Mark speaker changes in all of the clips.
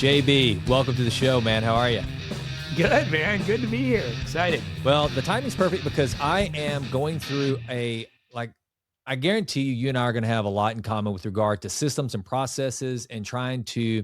Speaker 1: JB, welcome to the show, man. How are you?
Speaker 2: Good, man. Good to be here. Excited.
Speaker 1: Well, the timing's perfect because I am going through I guarantee you and I are going to have a lot in common with regard to systems and processes and trying to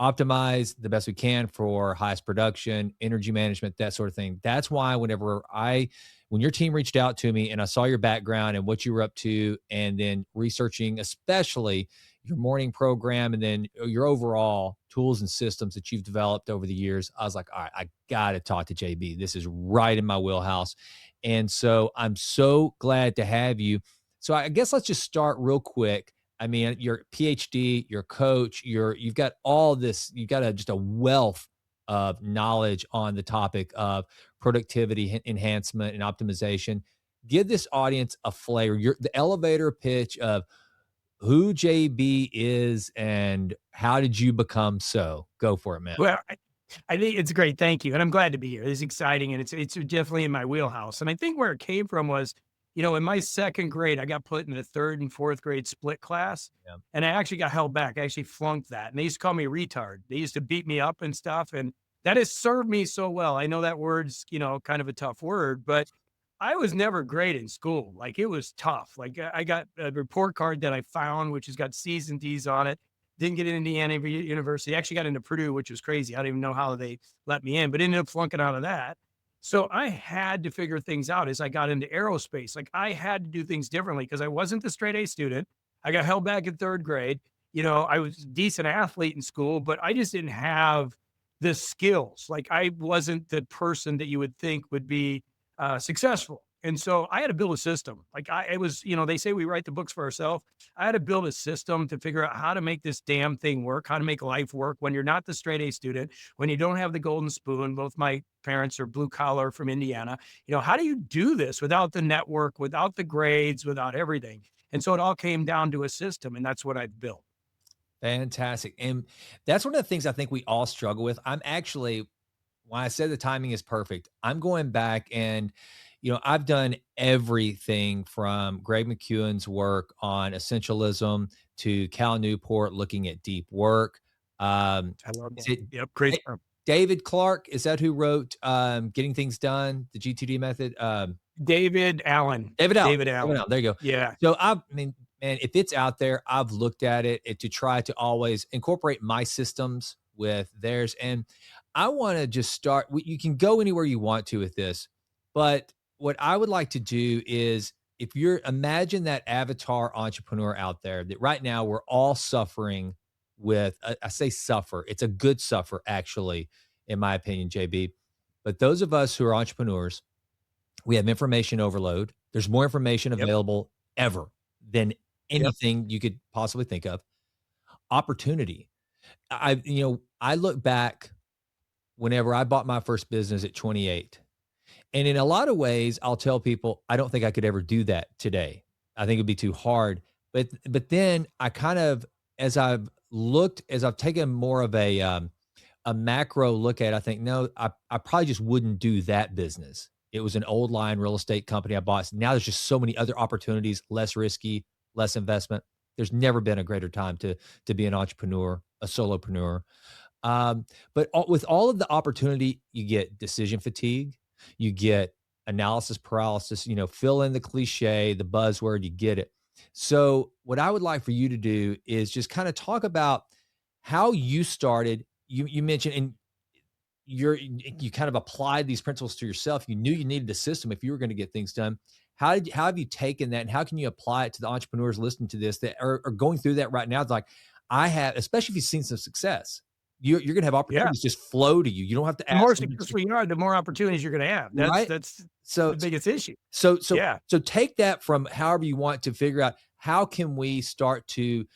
Speaker 1: optimize the best we can for highest production, energy management, that sort of thing. That's why when your team reached out to me and I saw your background and what you were up to, and then researching, especially your morning program and then your overall tools and systems that you've developed over the years, I was like, all right, I got to talk to JB. This is right in my wheelhouse. And so I'm so glad to have you. So I guess let's just start real quick. I mean, your PhD, your coach, you've got all this, you've got just a wealth of knowledge on the topic of productivity enhancement and optimization. Give this audience a flavor. The elevator pitch of who JB is and how did you become so? Go for it, man.
Speaker 2: Well, I think it's great. Thank you. And I'm glad to be here. It's exciting and it's definitely in my wheelhouse. And I think where it came from was, in my second grade, I got put in the third and fourth grade split class.
Speaker 1: Yeah.
Speaker 2: And I actually got held back. I actually flunked that. And they used to call me a retard. They used to beat me up and stuff. And that has served me so well. I know that word's, kind of a tough word, but I was never great in school. Like it was tough. Like I got a report card that I found, which has got C's and D's on it. Didn't get into Indiana University. Actually got into Purdue, which was crazy. I don't even know how they let me in, but ended up flunking out of that. So I had to figure things out as I got into aerospace. Like I had to do things differently because I wasn't the straight A student. I got held back in third grade. I was a decent athlete in school, but I just didn't have the skills. Like I wasn't the person that you would think would be successful. And so I had to build a system. It was, they say we write the books for ourselves. I had to build a system to figure out how to make this damn thing work, how to make life work when you're not the straight A student, when you don't have the golden spoon. Both my parents are blue collar from Indiana. How do you do this without the network, without the grades, without everything? And so it all came down to a system, and that's what I've built.
Speaker 1: Fantastic. And that's one of the things I think we all struggle with. When I said the timing is perfect, I'm going back and, I've done everything from Greg McKeown's work on essentialism to Cal Newport looking at deep work.
Speaker 2: I love
Speaker 1: Is
Speaker 2: that.
Speaker 1: it
Speaker 2: Yep. Great.
Speaker 1: David Clark? Is that who wrote Getting Things Done, the GTD method?
Speaker 2: David Allen.
Speaker 1: David Allen.
Speaker 2: David Allen.
Speaker 1: There you go.
Speaker 2: Yeah.
Speaker 1: So man, if it's out there, I've looked at it to try to always incorporate my systems with theirs. And I want to just start. You can go anywhere you want to with this, but what I would like to do is imagine that avatar entrepreneur out there that right now we're all suffering with, I say suffer, it's a good suffer actually, in my opinion, JB. But those of us who are entrepreneurs, we have information overload. There's more information
Speaker 2: Yep.
Speaker 1: available ever than
Speaker 2: Yep.
Speaker 1: anything you could possibly think of. Opportunity. I look back whenever I bought my first business at 28. And in a lot of ways, I'll tell people, I don't think I could ever do that today. I think it'd be too hard. But then I kind of, as I've taken more of a macro look at it, I think, no, I probably just wouldn't do that business. It was an old line real estate company I bought. Now there's just so many other opportunities, less risky, less investment. There's never been a greater time to be an entrepreneur, a solopreneur. With all of the opportunity, you get decision fatigue, you get analysis paralysis, fill in the cliche, the buzzword, you get it. So what I would like for you to do is just kind of talk about how you started. You mentioned, and you kind of applied these principles to yourself. You knew you needed a system if you were going to get things done. How have you taken that and how can you apply it to the entrepreneurs listening to this that are going through that right now? It's like, I have, especially if you've seen some success, you're going to have
Speaker 2: Yeah.
Speaker 1: opportunities just flow to you. You don't have to
Speaker 2: The
Speaker 1: ask.
Speaker 2: more successful you are, the more opportunities you're going to have.
Speaker 1: Right.
Speaker 2: That's
Speaker 1: So
Speaker 2: the biggest issue.
Speaker 1: So
Speaker 2: Yeah.
Speaker 1: take that from however you want to figure out how can we start to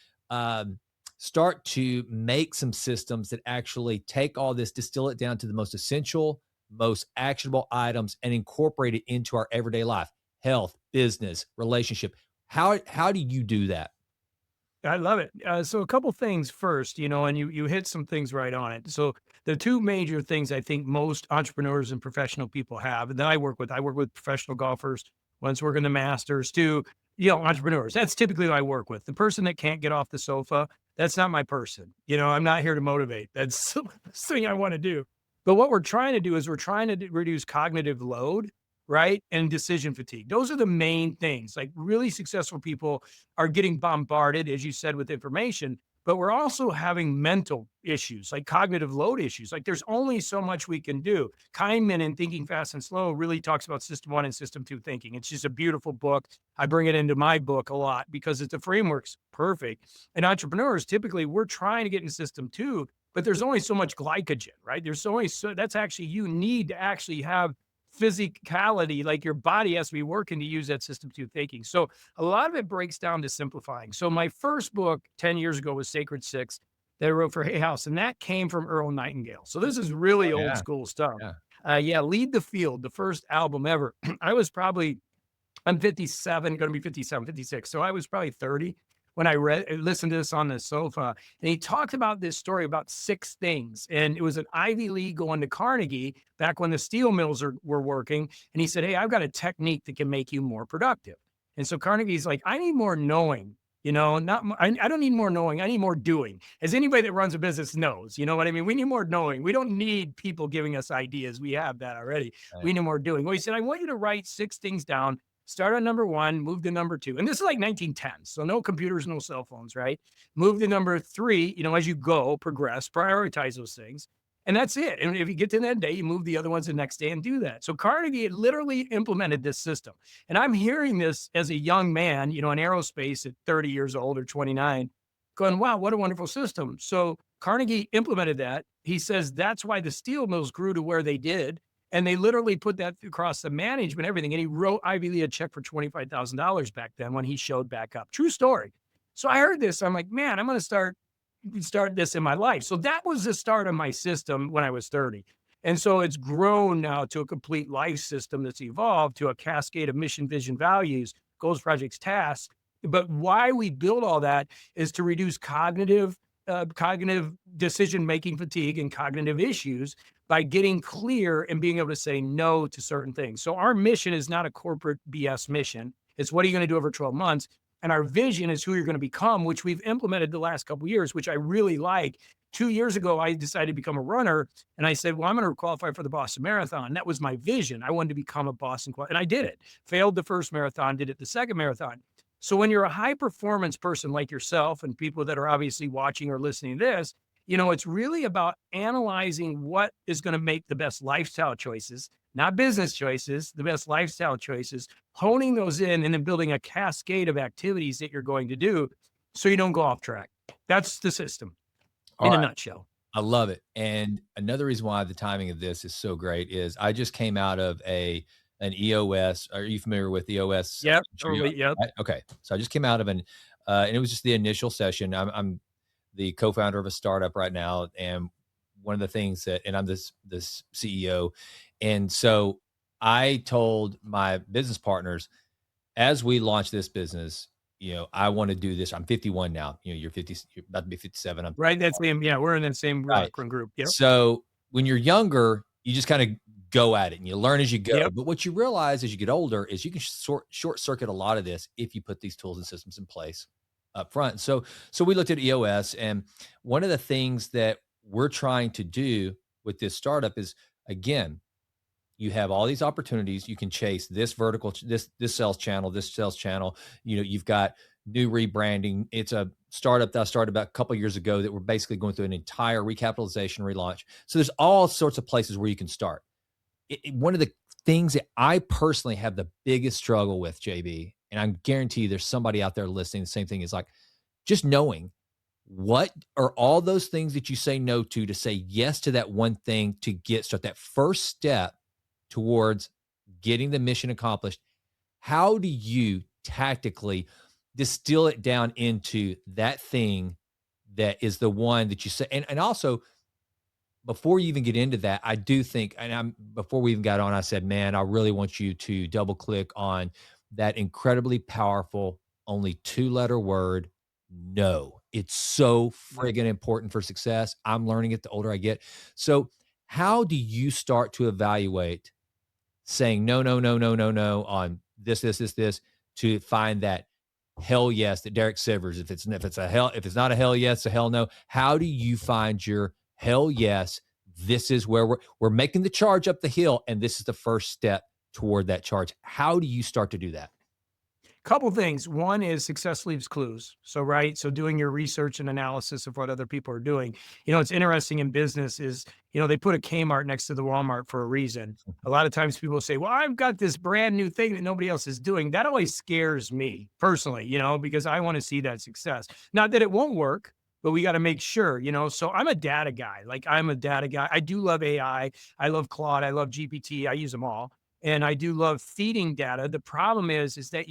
Speaker 1: make some systems that actually take all this, distill it down to the most essential, most actionable items and incorporate it into our everyday life, health, business, relationship. How do you do that?
Speaker 2: I love it. So a couple things first, and you hit some things right on it. So the two major things I think most entrepreneurs and professional people have, and that I work with professional golfers, one's working the Masters, to entrepreneurs. That's typically who I work with. The person that can't get off the sofa, That's not my person. I'm not here to motivate. That's the last thing I want to do. But what we're trying to do is we're trying to reduce cognitive load, right? And decision fatigue. Those are the main things. Like really successful people are getting bombarded, as you said, with information, but we're also having mental issues, like cognitive load issues. Like there's only so much we can do. Kahneman in Thinking Fast and Slow really talks about system one and system two thinking. It's just a beautiful book. I bring it into my book a lot because the framework's perfect. And entrepreneurs, typically, we're trying to get in system two, but there's only so much glycogen, right? There's only so that's actually you need to actually have physicality, like your body has to be working to use that system two thinking. So a lot of it breaks down to simplifying. So my first book 10 years ago was Sacred Six that I wrote for Hay House, and that came from Earl Nightingale. So this is
Speaker 1: Oh,
Speaker 2: really old
Speaker 1: yeah,
Speaker 2: school stuff.
Speaker 1: yeah.
Speaker 2: Yeah, Lead the Field, the first album ever. I'm 57, going to be 57, 56. So I was probably 30 when I listened to this on the sofa. And he talked about this story about six things. And it was an Ivy League going to Carnegie back when the steel mills were working. And he said, "Hey, I've got a technique that can make you more productive." And so Carnegie's like, "I need more knowing. I don't need more knowing. I need more doing." As anybody that runs a business knows, you know what I mean? We need more knowing. We don't need people giving us ideas. We have that already.
Speaker 1: Right.
Speaker 2: We need more doing. Well, he said, "I want you to write six things down. Start on number one, move to number two." And this is like 1910. So no computers, no cell phones, right? Move to number three, as you go, progress, prioritize those things. And that's it. And if you get to that day, you move the other ones the next day and do that. So Carnegie had literally implemented this system. And I'm hearing this as a young man, in aerospace at 30 years old or 29, going, wow, what a wonderful system. So Carnegie implemented that. He says that's why the steel mills grew to where they did, and they literally put that across the management, everything. And he wrote Ivy Lee a check for $25,000 back then when he showed back up. True story. So I heard this. I'm like, man, I'm going to start this in my life. So that was the start of my system when I was 30. And so it's grown now to a complete life system that's evolved to a cascade of mission, vision, values, goals, projects, tasks. But why we build all that is to reduce cognitive decision making fatigue and cognitive issues by getting clear and being able to say no to certain things. So our mission is not a corporate BS mission. It's what are you going to do over 12 months? And our vision is who you're going to become, which we've implemented the last couple of years, which I really like. 2 years ago, I decided to become a runner, and I said, "Well, I'm going to qualify for the Boston Marathon." That was my vision. I wanted to become a and I did it. Failed the first marathon, did it the second marathon. So when you're a high performance person like yourself and people that are obviously watching or listening to this, it's really about analyzing what is going to make the best lifestyle choices, not business choices, the best lifestyle choices, honing those in and then building a cascade of activities that you're going to do so you don't go off track. That's the system
Speaker 1: All
Speaker 2: in a
Speaker 1: right.
Speaker 2: nutshell.
Speaker 1: I love it. And another reason why the timing of this is so great is I just came out of an EOS. Are you familiar with EOS?
Speaker 2: Yep.
Speaker 1: I'm sure you
Speaker 2: Totally. Yep.
Speaker 1: are. Right? Okay. So I just came out of and it was just the initial session. I'm the co-founder of a startup right now, and one of the things and I'm this CEO, and so I told my business partners as we launch this business, I want to do this. I'm 51 now. You're 50. You're about to be 57. I'm
Speaker 2: Right. That's same. Yeah. We're in that same
Speaker 1: right.
Speaker 2: group. Yep.
Speaker 1: So when you're younger, you just kind of go at it and you learn as you go.
Speaker 2: Yep.
Speaker 1: But what you realize as you get older is you can short circuit a lot of this if you put these tools and systems in place up front. So we looked at EOS, and one of the things that we're trying to do with this startup is, again, you have all these opportunities. You can chase this vertical, this sales channel, this sales channel. You've got new rebranding. It's a startup that I started about a couple of years ago that we're basically going through an entire recapitalization, relaunch. So there's all sorts of places where you can start. One of the things that I personally have the biggest struggle with, JB, and I guarantee you there's somebody out there listening, the same thing is like just knowing what are all those things that you say no to say yes to that one thing to start that first step towards getting the mission accomplished. How do you tactically distill it down into that thing that is the one that you say? And also, before you even get into that, I do think, before we even got on, I said, man, I really want you to double click on that incredibly powerful, only 2-letter word, no. It's so
Speaker 2: Yep.
Speaker 1: friggin' important for success. I'm learning it the older I get. So, how do you start to evaluate saying no, no, no, no, no, no on this, to find that hell yes that Derek Sivers, if it's not a hell yes, a hell no. How do you find your hell yes? This is where we're making the charge up the hill, and this is the first step toward that charge. How do you start to do that?
Speaker 2: Couple things. One is success leaves clues. So, right. So doing your research and analysis of what other people are doing. It's interesting in business is, they put a Kmart next to the Walmart for a reason. A lot of times people say, well, I've got this brand new thing that nobody else is doing. That always scares me personally, because I want to see that success. Not that it won't work, but we got to make sure. So I'm a data guy. Like I'm a data guy. I do love AI. I love Claude. I love GPT. I use them all. And I do love feeding data. The problem is that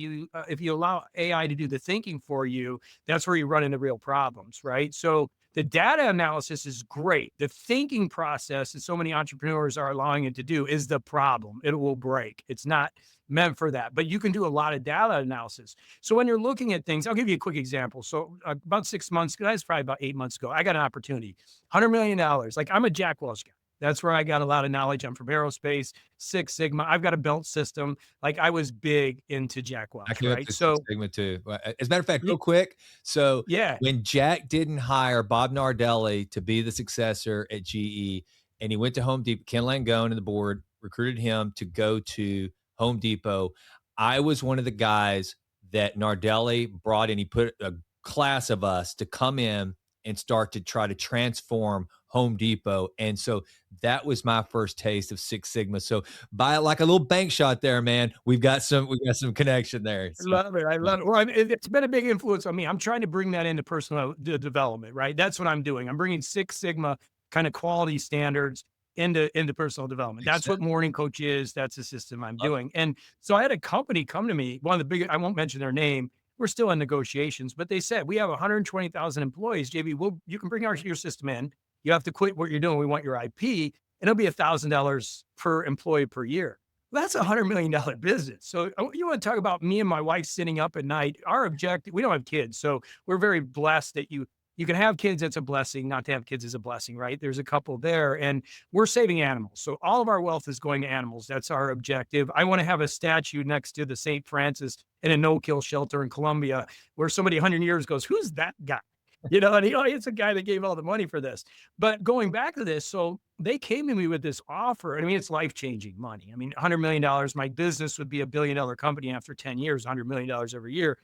Speaker 2: if you allow AI to do the thinking for you, that's where you run into real problems, right? So the data analysis is great. The thinking process that so many entrepreneurs are allowing it to do is the problem. It will break. It's not meant for that, but you can do a lot of data analysis. So when you're looking at things, I'll give you a quick example. So about 6 months ago, that's probably about 8 months ago, I got an opportunity, $100 million. Like I'm a Jack Welch guy. That's where I got a lot of knowledge. I'm from aerospace, Six Sigma. I've got a belt system. Like I was big into Jack
Speaker 1: I
Speaker 2: Welch,
Speaker 1: came up
Speaker 2: right?
Speaker 1: with Six
Speaker 2: So,
Speaker 1: Sigma too. As a matter of fact, real
Speaker 2: y-
Speaker 1: quick, so
Speaker 2: yeah,
Speaker 1: when Jack didn't hire Bob Nardelli to be the successor at GE, and he went to Home Depot, Ken Langone and the board recruited him to go to Home Depot. I was one of the guys that Nardelli brought in. He put a class of us to come in and start to try to transform Home Depot. And so that was my first taste of Six Sigma. So by like a little bank shot there, man. We've got some connection there.
Speaker 2: I
Speaker 1: So,
Speaker 2: love it. I love it. Well, it's been a big influence on me. I'm trying to bring that into personal development, right? That's what I'm doing. I'm bringing Six Sigma kind of quality standards into personal development.
Speaker 1: makes
Speaker 2: That's what
Speaker 1: sense.
Speaker 2: Morning Coach is. That's the system I'm
Speaker 1: Love it.
Speaker 2: doing. And so I had a company come to me, one of the big, I won't mention their name. We're still in negotiations, but they said, we have 120,000 employees. JB, you can bring your system in. You have to quit what you're doing. We want your IP, and it'll be $1,000 per employee per year. That's $100 million business. So you want to talk about me and my wife sitting up at night? Our objective, we don't have kids, so we're very blessed that you can have kids. That's a blessing. Not to have kids is a blessing, right? There's a couple there, and we're saving animals. So all of our wealth is going to animals. That's our objective. I want to have a statue next to the St. Francis in a no-kill shelter in Colombia, where somebody 100 years goes, "Who's that guy?" And it's a guy that gave all the money for this. But going back to this, so they came to me with this offer. I mean, it's life-changing money. I mean, $100 million, my business would be a $1 billion company after 10 years, $100 million every year.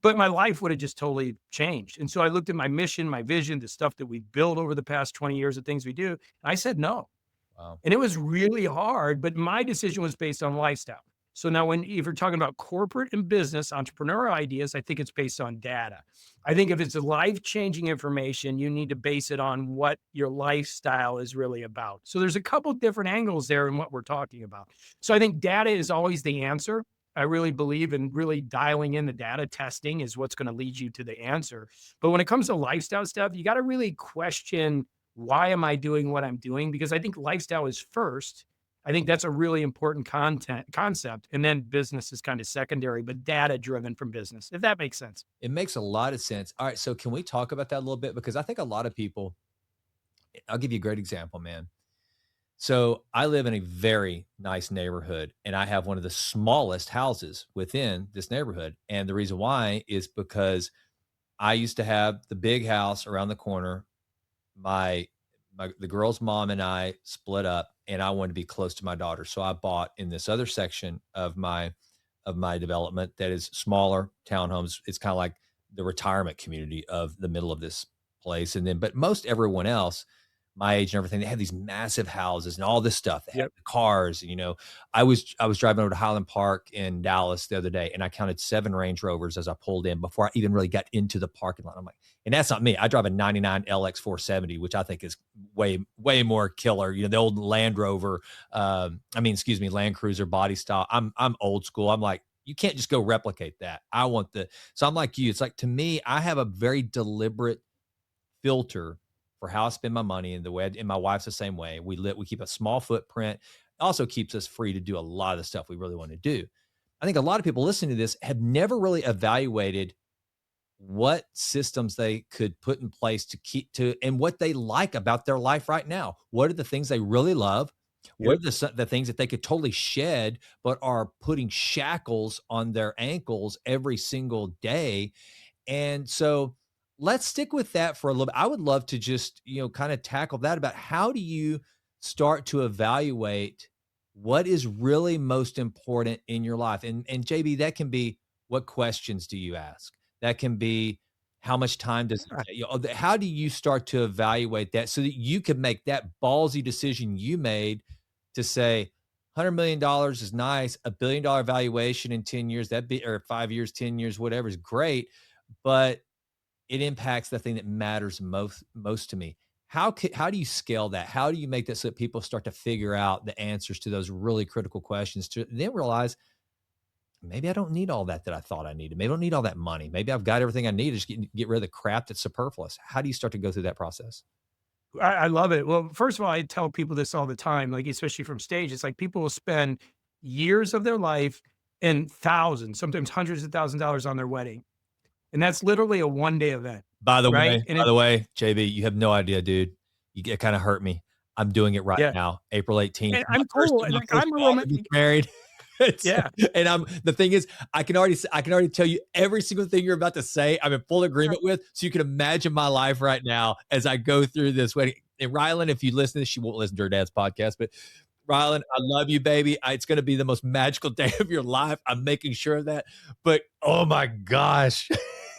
Speaker 2: But my life would have just totally changed. And so I looked at my mission, my vision, the stuff that we built over the past 20 years, the things we do. And I said no.
Speaker 1: Wow.
Speaker 2: And it was really hard, but my decision was based on lifestyle. So now if you're talking about corporate and business entrepreneurial ideas, I think it's based on data. I think if it's life-changing information, you need to base it on what your lifestyle is really about. So there's a couple different angles there in what we're talking about. So I think data is always the answer. I really believe in really dialing in the data. Testing is what's going to lead you to the answer. But when it comes to lifestyle stuff, you got to really question, why am I doing what I'm doing? Because I think lifestyle is first. I think that's a really important concept. And then business is kind of secondary, but data driven from business, if that makes sense.
Speaker 1: It makes a lot of sense. All right, so can we talk about that a little bit? Because I think a lot of people I'll give you a great example, man. So I live in a very nice neighborhood, and I have one of the smallest houses within this neighborhood. And the reason why is because I used to have the big house around the corner. My the girl's mom and I split up, and I wanted to be close to my daughter. So I bought in this other section of my development that is smaller townhomes. It's kind of like the retirement community of the middle of this place. And then, but most everyone else, my age and everything, they have these massive houses and all this stuff. They have
Speaker 2: Yep.
Speaker 1: the cars. I was driving over to Highland Park in Dallas the other day, and I counted 7 Range Rovers as I pulled in before I even really got into the parking lot. I'm like, and that's not me. I drive a '99 LX 470, which I think is way more killer. The old Land Rover. Excuse me, Land Cruiser body style. I'm old school. I'm like, you can't just go replicate that. So I'm like you. It's like, to me, I have a very deliberate filter for how I spend my money, and the way and my wife's the same way. We keep a small footprint. It also keeps us free to do a lot of the stuff we really want to do. I think a lot of people listening to this have never really evaluated what systems they could put in place to keep to and what they like about their life right now. What are the things they really love? What are the things that they could totally shed, but are putting shackles on their ankles every single day? And so let's stick with that for a little bit. I would love to just, kind of tackle that about how do you start to evaluate what is really most important in your life? And JB, that can be, what questions do you ask? That can be, how much time does it
Speaker 2: Yeah.
Speaker 1: take? How do you start to evaluate that so that you can make that ballsy decision you made to say, $100 million is nice, $1 billion valuation in 10 years, that be, or 5 years, 10 years, whatever, is great, but it impacts the thing that matters most to me. How do you scale that? How do you make that so that people start to figure out the answers to those really critical questions to then realize, maybe I don't need all that I thought I needed. Maybe I don't need all that money. Maybe I've got everything I need. Just get rid of the crap that's superfluous. How do you start to go through that process?
Speaker 2: I love it. Well, first of all, I tell people this all the time, like, especially from stage. It's like people will spend years of their life and thousands, sometimes hundreds of $1,000s on their wedding. And that's literally a one-day event, right? And
Speaker 1: By
Speaker 2: it
Speaker 1: the way, JB, you have no idea, dude. It kind of hurt me. I'm doing it right
Speaker 2: yeah,
Speaker 1: now, April 18th.
Speaker 2: and I'm cool, and,
Speaker 1: My
Speaker 2: like,
Speaker 1: first
Speaker 2: I'm a
Speaker 1: daughter gets
Speaker 2: romantic.
Speaker 1: married. It's
Speaker 2: Yeah.
Speaker 1: and I'm the thing is, I can already tell you every single thing you're about to say, I'm in full agreement with, so you can imagine my life right now as I go through this wedding. And Rylan, if you listen to this, she won't listen to her dad's podcast, but Rylan, I love you, baby. It's gonna be the most magical day of your life. I'm making sure of that. But oh my gosh.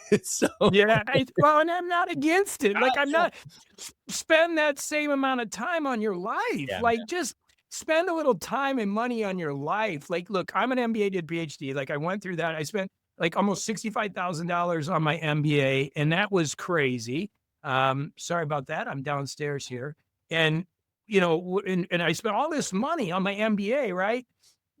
Speaker 1: It's so
Speaker 2: Yeah, well, and I'm not against it. Like, I'm
Speaker 1: yeah,
Speaker 2: not spend that same amount of time on your life.
Speaker 1: yeah,
Speaker 2: Like, just spend a little time and money on your life. Like, look, I'm an MBA, did PhD. Like, I went through that. I spent like almost $65,000 on my MBA, and that was crazy. Sorry about that. I'm downstairs here, and and I spent all this money on my MBA, right?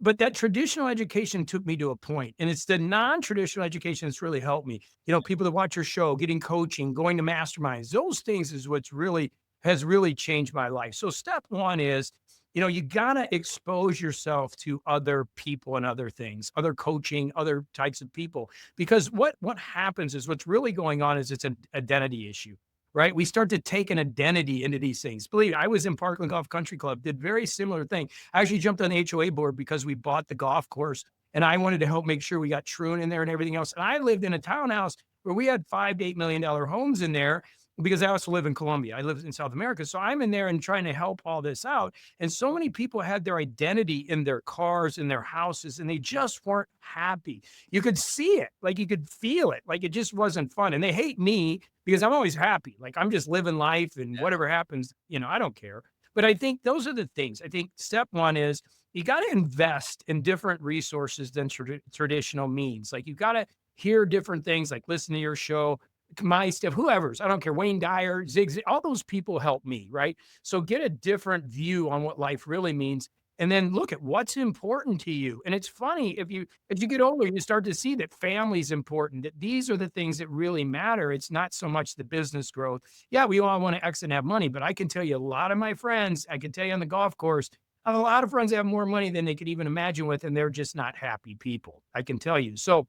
Speaker 2: But that traditional education took me to a point, and it's the non-traditional education that's really helped me. People that watch your show, getting coaching, going to masterminds, those things is what's really has really changed my life. So step one is, you gotta expose yourself to other people and other things, other coaching, other types of people. Because what happens is what's really going on is it's an identity issue. Right. We start to take an identity into these things. Believe me, I was in Parkland Golf Country Club, did very similar thing. I actually jumped on the HOA board because we bought the golf course and I wanted to help make sure we got truant in there and everything else. And I lived in a townhouse where we had $5 to $8 million homes in there because I also live in Colombia. I live in South America. So I'm in there and trying to help all this out. And so many people had their identity in their cars, in their houses, and they just weren't happy. You could see it, like you could feel it, like it just wasn't fun. And they hate me because I'm always happy. Like I'm just living life and whatever happens, I don't care. But I think those are the things. I think step one is you got to invest in different resources than traditional means. Like you got to hear different things, like listen to your show, my stuff, whoever's, I don't care, Wayne Dyer, all those people help me, right? So get a different view on what life really means. And then look at what's important to you. And it's funny, if you get older, you start to see that family's important, that these are the things that really matter. It's not so much the business growth. Yeah, we all want to X and have money, but I can tell you a lot of my friends, I can tell you on the golf course, I have a lot of friends that have more money than they could even imagine with, and they're just not happy people. I can tell you. So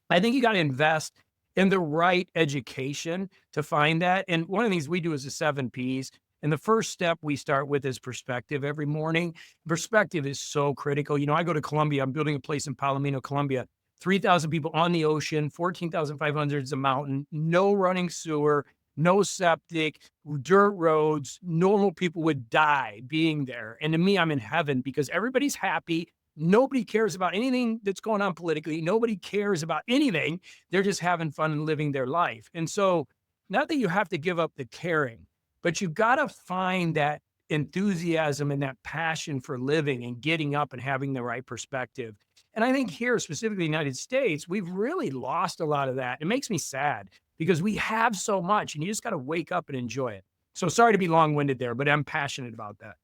Speaker 2: I think you got to invest in the right education to find that. And one of the things we do is the 7 Ps. And the first step we start with is perspective every morning. Perspective is so critical. I go to Colombia, I'm building a place in Palomino, Colombia, 3,000 people on the ocean, 14,500 is a mountain, no running sewer, no septic, dirt roads. Normal people would die being there. And to me, I'm in heaven because everybody's happy. Nobody cares about anything that's going on politically. Nobody cares about anything. They're just having fun and living their life. And so, not that you have to give up the caring, but you got to find that enthusiasm and that passion for living and getting up and having the right perspective. And I think here, specifically in the United States, we've really lost a lot of that. It makes me sad because we have so much and you just got to wake up and enjoy it. So sorry to be long winded there, but I'm passionate about that.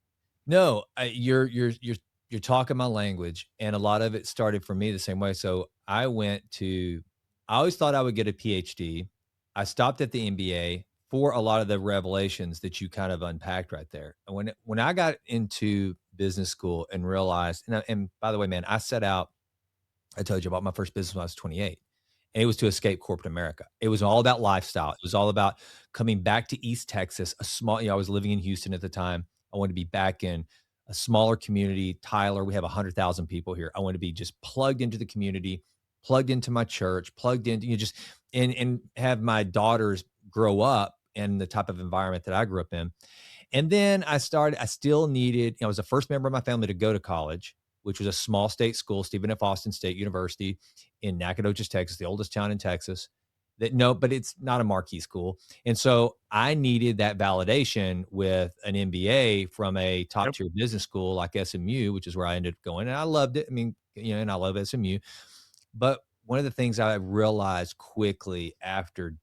Speaker 1: No, you're talking my language, and a lot of it started for me the same way. So I always thought I would get a PhD. I stopped at the MBA for a lot of the revelations that you kind of unpacked right there. And when I got into business school and realized, and by the way, man, I told you about my first business when I was 28. And it was to escape corporate America. It was all about lifestyle. It was all about coming back to East Texas, I was living in Houston at the time. I wanted to be back in a smaller community. Tyler, we have 100,000 people here. I want to be just plugged into the community, plugged into my church, plugged into, just, and have my daughters grow up in the type of environment that I grew up in. And then I still needed, I was the first member of my family to go to college, which was a small state school, Stephen F. Austin State University in Nacogdoches, Texas, the oldest town in Texas. That no, but it's not a marquee school. And so I needed that validation with an MBA from a top
Speaker 2: Yep.
Speaker 1: tier business school like SMU, which is where I ended up going. And I loved it. I mean, and I love SMU. But one of the things I realized quickly after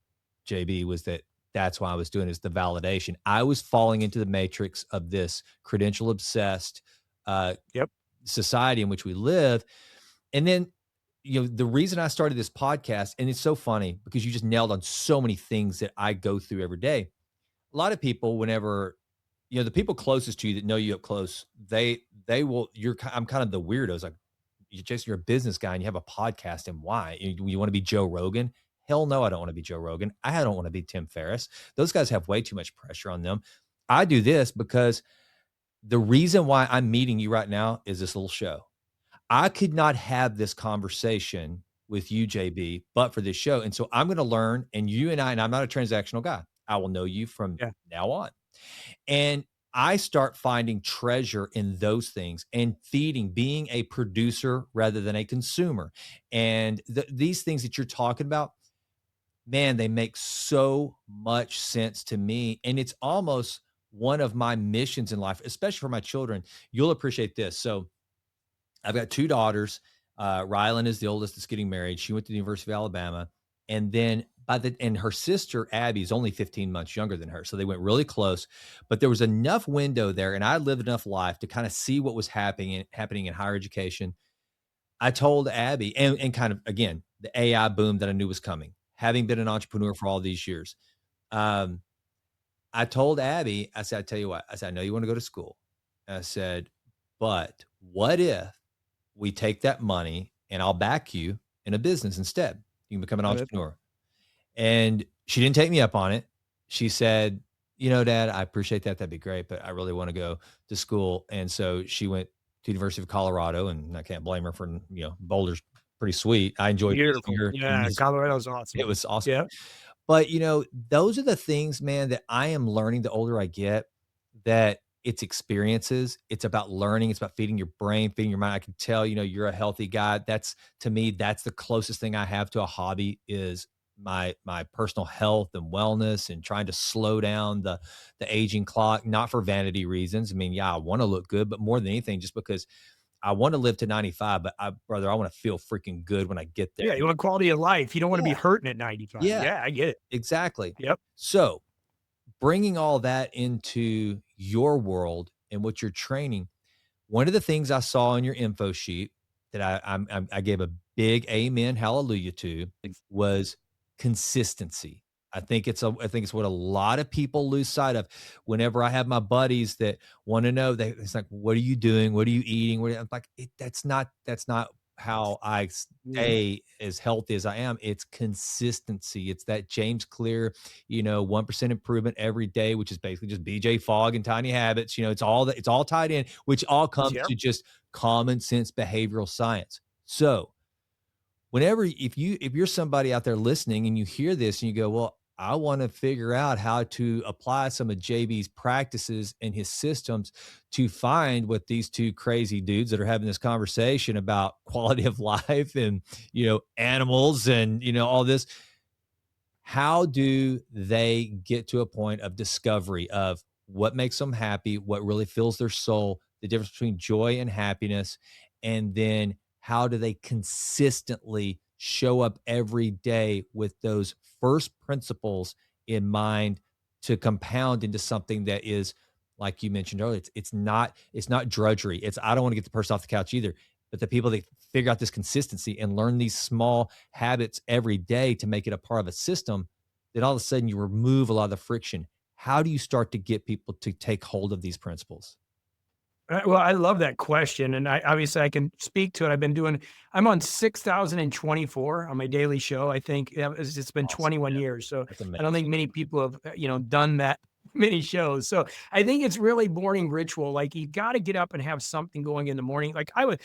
Speaker 1: JB was that that's why I was doing is the validation. I was falling into the matrix of this credential obsessed uh,
Speaker 2: Yep.
Speaker 1: society in which we live. And then, the reason I started this podcast, and it's so funny because you just nailed on so many things that I go through every day. A lot of people, whenever, the people closest to you that know you up close, they will, I'm kind of the weirdos. Like, you're a business guy and you have a podcast, and why? You want to be Joe Rogan? Hell no, I don't want to be Joe Rogan. I don't want to be Tim Ferriss. Those guys have way too much pressure on them. I do this because the reason why I'm meeting you right now is this little show. I could not have this conversation with you, JB, but for this show. And so I'm going to learn, and you and I'm not a transactional guy. I will know you from
Speaker 2: Yeah.
Speaker 1: now on. And I start finding treasure in those things and being a producer rather than a consumer. And these things that you're talking about, man, they make so much sense to me. And it's almost one of my missions in life, especially for my children. You'll appreciate this. So I've got two daughters. Rylan is the oldest that's getting married. She went to the University of Alabama. And then and her sister Abby is only 15 months younger than her. So they went really close. But there was enough window there, and I lived enough life to kind of see what was happening in higher education. I told Abby, and kind of again, the AI boom that I knew was coming, having been an entrepreneur for all these years. Um, I told Abby, I said, I tell you what, I said, I know you want to go to school. I said, but what if we take that money and I'll back you in a business instead? You can become an
Speaker 2: Uh,
Speaker 1: entrepreneur. And she didn't take me up on it. She said, Dad, I appreciate that. That'd be great, but I really want to go to school. And so she went to University of Colorado, and I can't blame her for, Boulder's pretty sweet. I enjoyed visiting
Speaker 2: Beautiful.
Speaker 1: her.
Speaker 2: Yeah. Colorado's
Speaker 1: It
Speaker 2: awesome.
Speaker 1: was awesome.
Speaker 2: Yeah.
Speaker 1: But, those are the things, man, that I am learning the older I get, that it's experiences. It's about learning. It's about feeding your brain, feeding your mind. I can tell, you're a healthy guy. That's, to me, that's the closest thing I have to a hobby is my personal health and wellness, and trying to slow down the aging clock, not for vanity reasons. I mean, yeah, I want to look good, but more than anything, just because I want to live to 95, but brother, I want to feel freaking good when I get there.
Speaker 2: Yeah. You want quality of life. You don't want to be
Speaker 1: Yeah.
Speaker 2: hurting at 95.
Speaker 1: Yeah,
Speaker 2: Yeah. I get it.
Speaker 1: exactly.
Speaker 2: Yep.
Speaker 1: So bringing all that into your world and what you're training, one of the things I saw on your info sheet that I gave a big amen, hallelujah to was consistency. I think it's what a lot of people lose sight of. Whenever I have my buddies that want to know, it's like, what are you doing? What are you eating? I'm like, that's not how I
Speaker 2: Mhm.
Speaker 1: stay as healthy as I am. It's consistency. It's that James Clear, 1% improvement every day, which is basically just BJ Fogg and tiny habits. It's all tied in, which all comes
Speaker 2: Yep.
Speaker 1: to just common sense behavioral science. So if you're somebody out there listening and you hear this and you go, well, I want to figure out how to apply some of JB's practices and his systems to find what these two crazy dudes that are having this conversation about quality of life and, animals and, all this, how do they get to a point of discovery of what makes them happy, what really fills their soul, the difference between joy and happiness, and then how do they consistently show up every day with those first principles in mind to compound into something that is, like you mentioned earlier, it's not drudgery. It's, I don't want to get the person off the couch either, but the people that figure out this consistency and learn these small habits every day to make it a part of a system, then all of a sudden you remove a lot of the friction. How do you start to get people to take hold of these principles?
Speaker 2: Well, I love that question, and I obviously I can speak to it. I'm on 6,024 on my daily show. I think it's been
Speaker 1: Awesome,
Speaker 2: 21
Speaker 1: man.
Speaker 2: years, so
Speaker 1: That's
Speaker 2: I don't think
Speaker 1: amazing.
Speaker 2: many people have done that many shows. So I think it's really morning ritual. Like you got to get up and have something going in the morning. Like I would,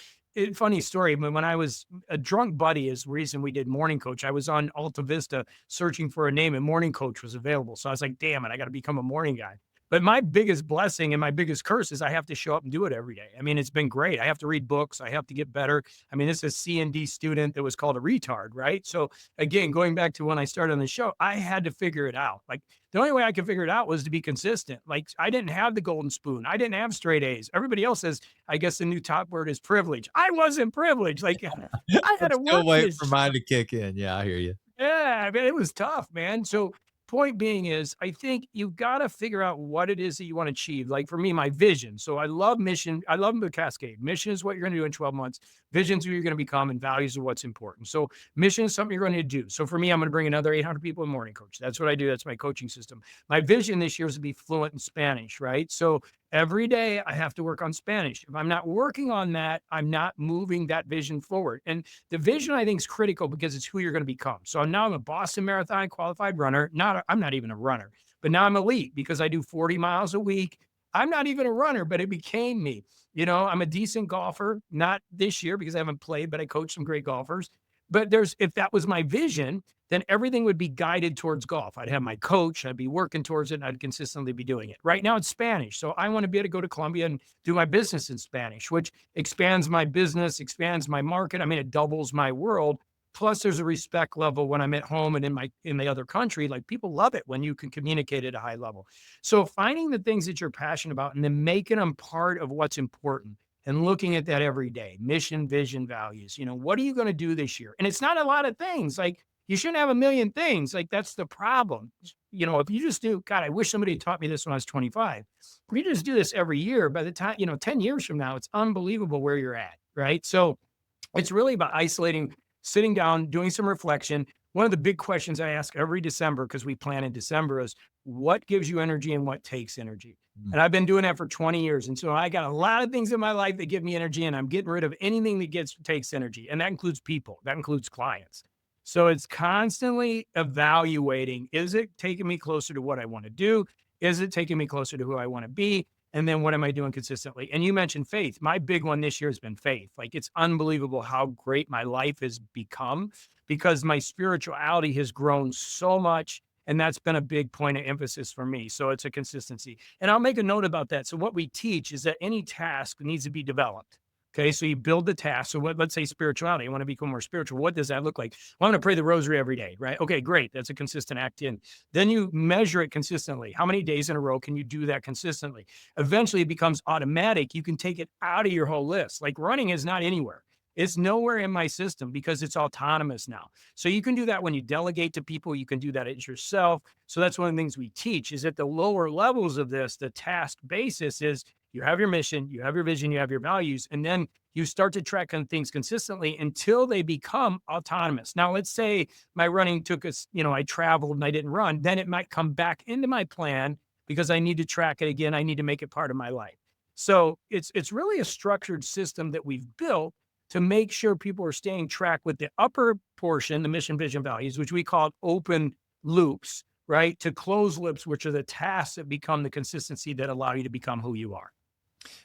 Speaker 2: funny story, when I was a drunk buddy is the reason we did Morning Coach. I was on Alta Vista searching for a name and Morning Coach was available. So I was like, damn it, I got to become a morning guy. But my biggest blessing and my biggest curse is I have to show up and do it every day. I mean, it's been great. I have to read books. I have to get better. I mean, this is a C&D student that was called a retard, right? So again, going back to when I started on the show, I had to figure it out. Like the only way I could figure it out was to be consistent. Like I didn't have the golden spoon. I didn't have straight A's. Everybody else says, I guess the new top word is privilege. I wasn't privileged. Like I had
Speaker 1: I'm
Speaker 2: to
Speaker 1: still
Speaker 2: work
Speaker 1: waiting
Speaker 2: this
Speaker 1: for
Speaker 2: shit.
Speaker 1: mine to kick in. Yeah, I hear you.
Speaker 2: Yeah, I mean, it was tough, man. So, point being is, I think you got to figure out what it is that you want to achieve. Like for me, my vision. So, I love mission. I love the cascade. Mission is what you're going to do in 12 months. Vision is who you're going to become, and values are what's important. So, mission is something you're going to do. So, for me, I'm going to bring another 800 people in Morning Coach. That's what I do. That's my coaching system. My vision this year is to be fluent in Spanish, right? So, every day I have to work on Spanish. If I'm not working on that, I'm not moving that vision forward. And the vision I think is critical because it's who you're going to become. So now I'm a Boston Marathon qualified runner. I'm not even a runner, but now I'm elite because I do 40 miles a week. I'm not even a runner, but it became me. You know, I'm a decent golfer, not this year because I haven't played, but I coach some great golfers. But if that was my vision, then everything would be guided towards golf. I'd have my coach, I'd be working towards it, and I'd consistently be doing it. Right now it's Spanish. So I want to be able to go to Colombia and do my business in Spanish, which expands my business, expands my market. I mean, it doubles my world. Plus, there's a respect level when I'm at home and in the other country. Like people love it when you can communicate at a high level. So finding the things that you're passionate about and then making them part of what's important and looking at that every day. Mission, vision, values. You know, what are you going to do this year? And it's not a lot of things. Like you shouldn't have a million things. Like that's the problem. You know, if you just do, God, I wish somebody had taught me this when I was 25. If you just do this every year, by the time, 10 years from now, it's unbelievable where you're at. Right. So it's really about isolating, sitting down, doing some reflection. One of the big questions I ask every December, because we plan in December, is what gives you energy and what takes energy?
Speaker 1: Mm.
Speaker 2: And I've been doing that for 20 years. And so I got a lot of things in my life that give me energy, and I'm getting rid of anything that takes energy. And that includes people, that includes clients. So it's constantly evaluating, is it taking me closer to what I want to do? Is it taking me closer to who I want to be? And then what am I doing consistently? And you mentioned faith. My big one this year has been faith. Like it's unbelievable how great my life has become because my spirituality has grown so much. And that's been a big point of emphasis for me. So it's a consistency. And I'll make a note about that. So what we teach is that any task needs to be developed. Okay, so you build the task. So let's say spirituality. I want to become more spiritual. What does that look like? Well, I'm going to pray the rosary every day, right? Okay, great. That's a consistent act in. Then you measure it consistently. How many days in a row can you do that consistently? Eventually, it becomes automatic. You can take it out of your whole list. Like running is not anywhere. It's nowhere in my system because it's autonomous now. So you can do that when you delegate to people. You can do that at yourself. So that's one of the things we teach is at the lower levels of this, the task basis is you have your mission, you have your vision, you have your values, and then you start to track on things consistently until they become autonomous. Now, let's say my running took us, I traveled and I didn't run, then it might come back into my plan because I need to track it again. I need to make it part of my life. So it's really a structured system that we've built to make sure people are staying track with the upper portion, the mission, vision, values, which we call open loops, right? To close loops, which are the tasks that become the consistency that allow you to become who you are.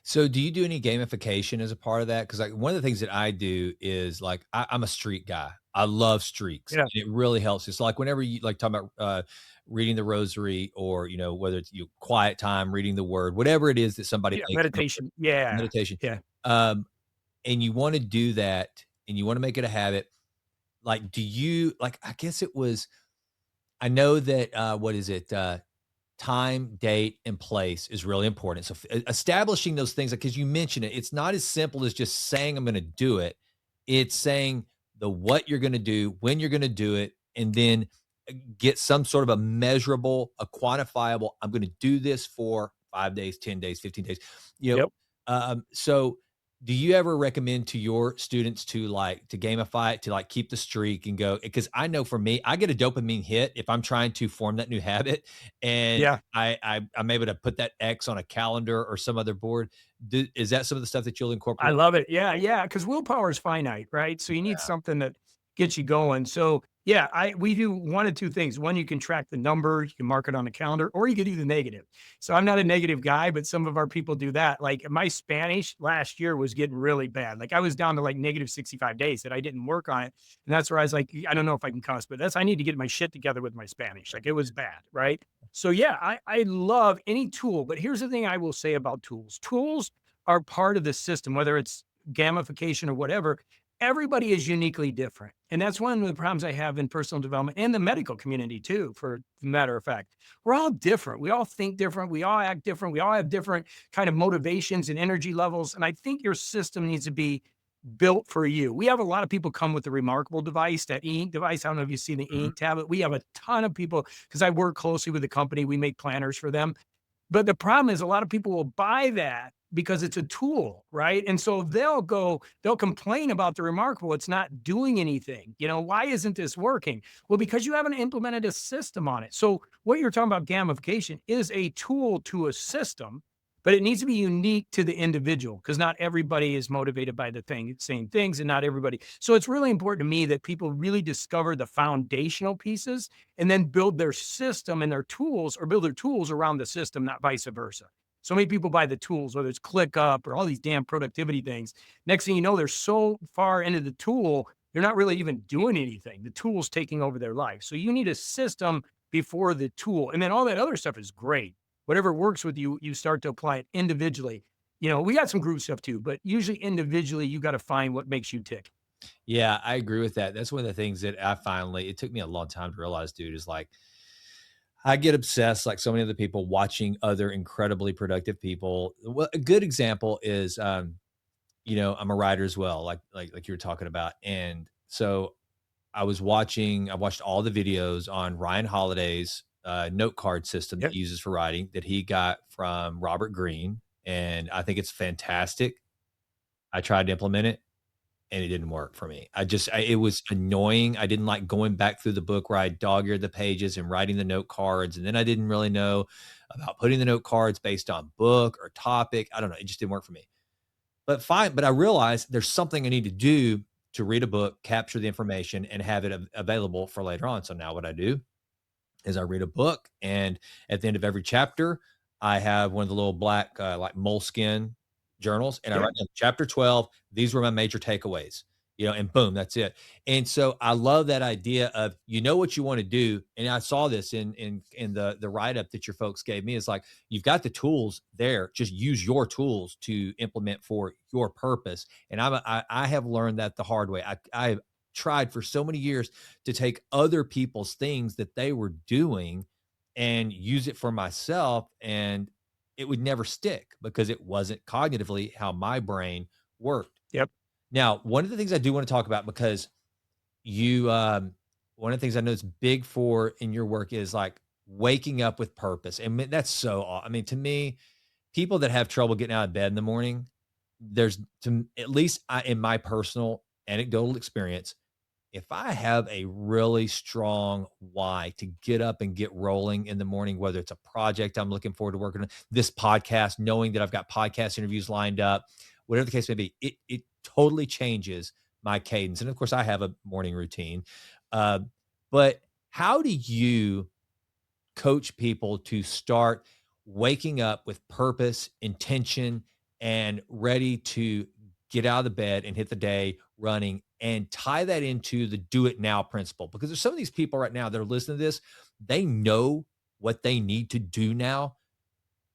Speaker 1: So do you do any gamification as a part of that? Because like one of the things that I do is like I'm a streak guy. I love streaks,
Speaker 2: Yeah.
Speaker 1: and it really helps. It's like whenever you like talking about reading the rosary, or whether it's quiet time, reading the word, whatever it is that somebody
Speaker 2: Yeah.
Speaker 1: makes
Speaker 2: Meditation. Yeah.
Speaker 1: meditation,
Speaker 2: Yeah.
Speaker 1: um, and you want to do that, and you want to make it a habit. Like, do you like? I guess it was. I know that what is it? Time, date, and place is really important. So establishing those things, because you mentioned it, it's not as simple as just saying I'm going to do it. It's saying the what you're going to do, when you're going to do it, and then get some sort of a measurable, a quantifiable. I'm going to do this for 5 days, 10 days, 15 days. You know,
Speaker 2: Yep.
Speaker 1: so do you ever recommend to your students to like to gamify it, to like keep the streak and go? Because I know for me, I get a dopamine hit if I'm trying to form that new habit, and
Speaker 2: Yeah.
Speaker 1: I'm able to put that X on a calendar or some other board. Is that some of the stuff that you'll
Speaker 2: I
Speaker 1: incorporate?
Speaker 2: love it. Yeah. Yeah. Cause willpower is finite, right? So you need something that gets you going. So Yeah, we do one of two things. One, you can track the number, you can mark it on the calendar, or you can do the negative. So I'm not a negative guy, but some of our people do that. Like my Spanish last year was getting really bad. Like I was down to like negative 65 days that I didn't work on it. And that's where I was like, I don't know if I can cuss, but I need to get my shit together with my Spanish. Like it was bad, right? So yeah, I love any tool, but here's the thing I will say about tools. Tools are part of the system, whether it's gamification or whatever. Everybody is uniquely different. And that's one of the problems I have in personal development and the medical community too, for the matter of fact. We're all different. We all think different. We all act different. We all have different kind of motivations and energy levels. And I think your system needs to be built for you. We have a lot of people come with the remarkable device, that e-ink device. I don't know if you've seen the
Speaker 1: Mhm.
Speaker 2: e-ink tablet. We have a ton of people because I work closely with the company. We make planners for them. But the problem is a lot of people will buy that because it's a tool, right? And so they'll complain about the remarkable. It's not doing anything. You know, why isn't this working? Well, because you haven't implemented a system on it. So what you're talking about gamification is a tool to a system, but it needs to be unique to the individual because not everybody is motivated by the same things and not everybody. So it's really important to me that people really discover the foundational pieces and then build their system and their tools or build their tools around the system, not vice versa. So many people buy the tools, whether it's ClickUp or all these damn productivity things. Next thing you know, they're so far into the tool, they're not really even doing anything. The tool's taking over their life. So you need a system before the tool. And then all that other stuff is great. Whatever works with you, you start to apply it individually. You know, we got some group stuff too, but usually individually, you got to find what makes you tick.
Speaker 1: Yeah, I agree with that. That's one of the things that I finally it took me a long time to realize, dude, is like I get obsessed, like so many other people, watching other incredibly productive people. Well, a good example is, I'm a writer as well, like you were talking about, and so I watched all the videos on Ryan Holiday's note card system that
Speaker 2: Yep.
Speaker 1: he uses for writing that he got from Robert Greene, and I think it's fantastic. I tried to implement it and it didn't work for me. It was annoying. I didn't like going back through the book where I dog-eared the pages and writing the note cards, and then I didn't really know about putting the note cards based on book or topic. I don't know, it just didn't work for me. But I realized there's something I need to do to read a book, capture the information, and have it available for later on. So now what I do is I read a book, and at the end of every chapter, I have one of the little black, like moleskin journals, and I
Speaker 2: Yeah.
Speaker 1: write down chapter 12. These were my major takeaways, and boom, that's it. And so I love that idea of you know what you want to do. And I saw this in the write up that your folks gave me. Is like you've got the tools there, just use your tools to implement for your purpose. And I have learned that the hard way. I tried for so many years to take other people's things that they were doing and use it for myself, and it would never stick because it wasn't cognitively how my brain worked.
Speaker 2: Yep.
Speaker 1: Now, one of the things I do want to talk about because you one of the things I know is big for in your work is like waking up with purpose. And that's I mean, to me, people that have trouble getting out of bed in the morning, there's to at least in my personal anecdotal experience, if I have a really strong why to get up and get rolling in the morning, whether it's a project I'm looking forward to working on, this podcast, knowing that I've got podcast interviews lined up, whatever the case may be, it totally changes my cadence. And of course, I have a morning routine. Uh, but how do you coach people to start waking up with purpose, intention, and ready to get out of the bed and hit the day running and tie that into the do it now principle? Because there's some of these people right now that are listening to this, they know what they need to do now.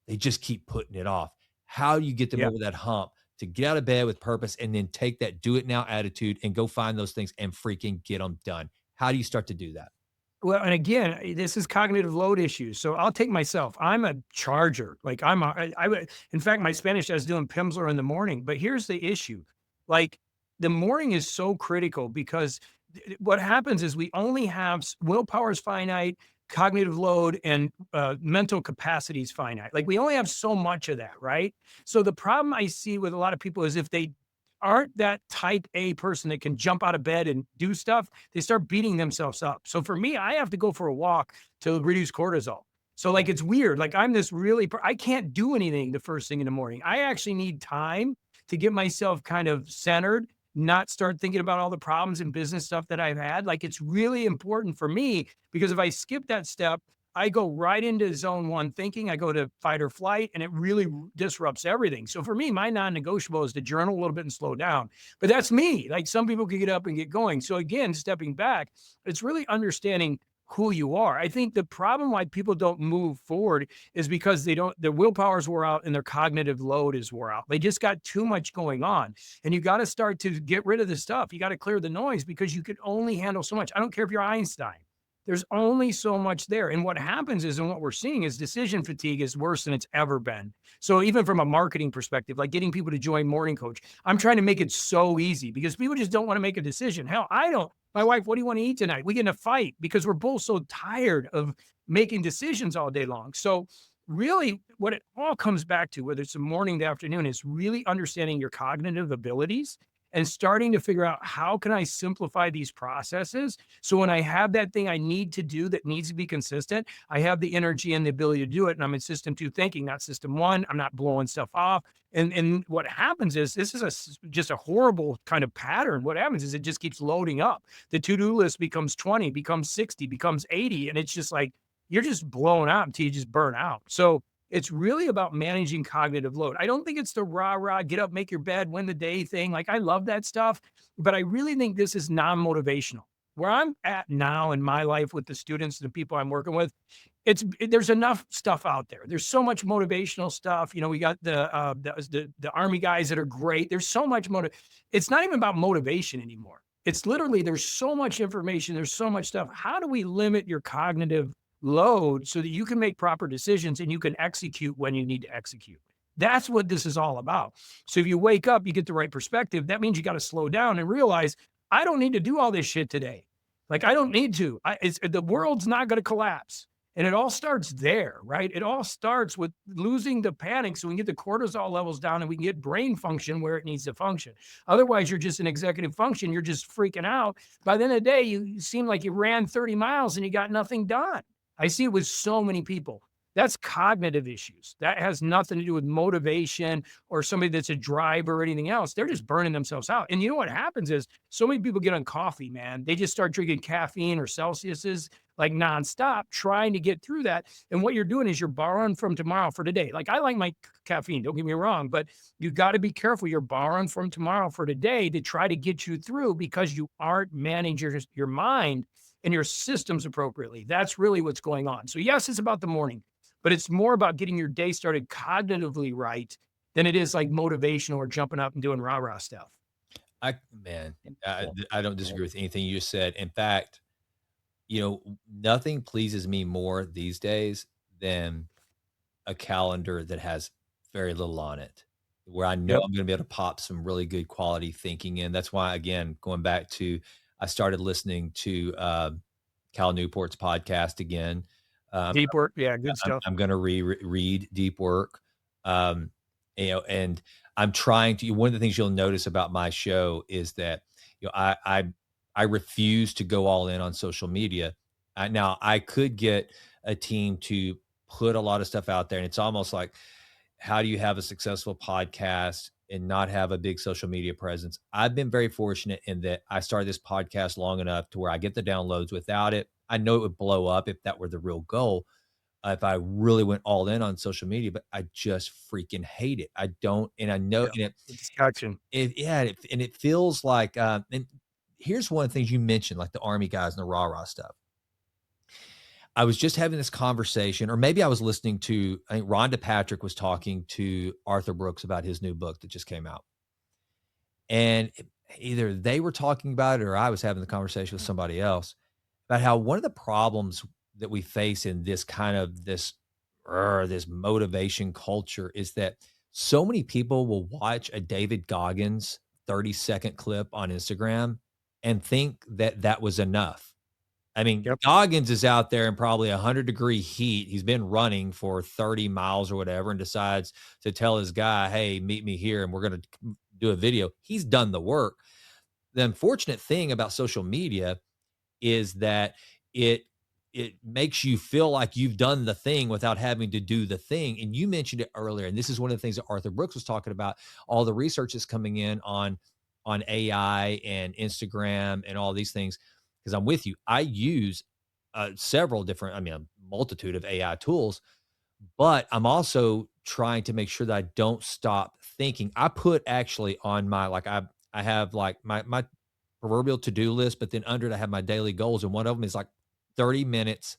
Speaker 1: They just keep putting it off. How do you get them
Speaker 2: Yeah.
Speaker 1: over that hump to get out of bed with purpose and then take that do it now attitude and go find those things and freaking get them done? How do you start to do that?
Speaker 2: Well, and again, this is cognitive load issues. So I'll take myself. I'm a charger. Like I would, in fact, my Spanish I was doing Pimsleur in the morning. But here's the issue: like the morning is so critical because what happens is we only have willpower is finite, cognitive load, and mental capacity is finite. Like we only have so much of that, right? So the problem I see with a lot of people is if they aren't that type A person that can jump out of bed and do stuff, they start beating themselves up. So for me, I have to go for a walk to reduce cortisol. So like it's weird. Like I'm this really I can't do anything the first thing in the morning. I actually need time to get myself kind of centered. not start thinking about all the problems and business stuff that I've had. Like, it's really important for me because if I skip that step, I go right into zone one thinking. I go to fight or flight, and it really disrupts everything. So for me, my non-negotiable is to journal a little bit and slow down. But that's me. Like, some people can get up and get going. So again, stepping back, it's really understanding who you are. I think the problem why people don't move forward is because they don't, their willpower's wore out and their cognitive load is wore out. They just got too much going on. And you got to start to get rid of the stuff. You got to clear the noise because you can only handle so much. I don't care if you're Einstein. There's only so much there. And what happens is, and what we're seeing is decision fatigue is worse than it's ever been. So even from a marketing perspective, like getting people to join Morning Coach, I'm trying to make it so easy because people just don't want to make a decision. Hell, I don't. My wife, what do you want to eat tonight? We get in a fight because we're both so tired of making decisions all day long. So really what it all comes back to, whether it's the morning, the afternoon, is really understanding your cognitive abilities and starting to figure out how can I simplify these processes so when I have that thing I need to do that needs to be consistent, I have the energy and the ability to do it. And I'm in system two thinking, not system one. I'm not blowing stuff off. And what happens is this is just a horrible kind of pattern. What happens is it just keeps loading up. The to-do list becomes 20, becomes 60, becomes 80. And it's just like you're just blown out until you just burn out. So it's really about managing cognitive load. I don't think it's the rah rah, get up, make your bed, win the day thing. Like, I love that stuff, but I really think this is non motivational. Where I'm at now in my life with the students, the people I'm working with, there's enough stuff out there. There's so much motivational stuff. You know, we got the army guys that are great. There's so much It's not even about motivation anymore. It's literally there's so much information. There's so much stuff. How do we limit your cognitive load so that you can make proper decisions and you can execute when you need to execute? That's what this is all about. So if you wake up, you get the right perspective. That means you got to slow down and realize I don't need to do all this shit today. Like, I don't need to. The world's not going to collapse. And it all starts there, right? It all starts with losing the panic so we can get the cortisol levels down and we can get brain function where it needs to function. Otherwise, you're just an executive function. You're just freaking out. By the end of the day, you seem like you ran 30 miles and you got nothing done. I see it with so many people. That's cognitive issues. That has nothing to do with motivation or somebody that's a driver or anything else. They're just burning themselves out. And you know what happens is so many people get on coffee, man. They just start drinking caffeine or Celsiuses like nonstop, trying to get through that. And what you're doing is you're borrowing from tomorrow for today. Like, I like my caffeine, don't get me wrong, but you got to be careful. You're borrowing from tomorrow for today to try to get you through because you aren't managing your mind and your systems appropriately. That's really what's going on. So yes, it's about the morning, but it's more about getting your day started cognitively right than it is like motivational or jumping up and doing rah-rah stuff.
Speaker 1: I man, I don't disagree with anything you just said. In fact, nothing pleases me more these days than a calendar that has very little on it, where I know
Speaker 2: Yep.
Speaker 1: I'm gonna be able to pop some really good quality thinking in. That's why, again, going back to I started listening to, Cal Newport's podcast again. Um,
Speaker 2: Deep work. Yeah. Good
Speaker 1: I'm
Speaker 2: stuff.
Speaker 1: I'm gonna read Deep Work, um, and I'm trying to one of the things you'll notice about my show is that, I refuse to go all in on social media. Now I could get a team to put a lot of stuff out there, and it's almost like, how do you have a successful podcast and not have a big social media presence? I've been very fortunate in that I started this podcast long enough to where I get the downloads without it. I know it would blow up if that were the real goal, if I really went all in on social media, but I just freaking hate it. I don't, and I know,
Speaker 2: Yeah. The distraction.
Speaker 1: yeah, and it feels like, and here's one of the things you mentioned, like the army guys and the rah rah stuff. I was just having this conversation, or maybe I was listening to, I think Rhonda Patrick was talking to Arthur Brooks about his new book that just came out. And either they were talking about it or I was having the conversation with somebody else about how one of the problems that we face in this kind of this motivation culture is that so many people will watch a David Goggins 30-second clip on Instagram and think that that was enough. I mean,
Speaker 2: Yep.
Speaker 1: Goggins is out there in probably 100-degree heat. He's been running for 30 miles or whatever and decides to tell his guy, "Hey, meet me here and we're gonna do a video." He's done the work. The unfortunate thing about social media is that it it makes you feel like you've done the thing without having to do the thing, and you mentioned it earlier, and this is one of the things that Arthur Brooks was talking about, all the research is coming in on AI and Instagram and all these things, because I'm with you. I use several different, I mean, a multitude of AI tools, but I'm also trying to make sure that I don't stop thinking. I put actually on my like I have like my proverbial to-do list, but then under it I have my daily goals, and one of them is like 30 minutes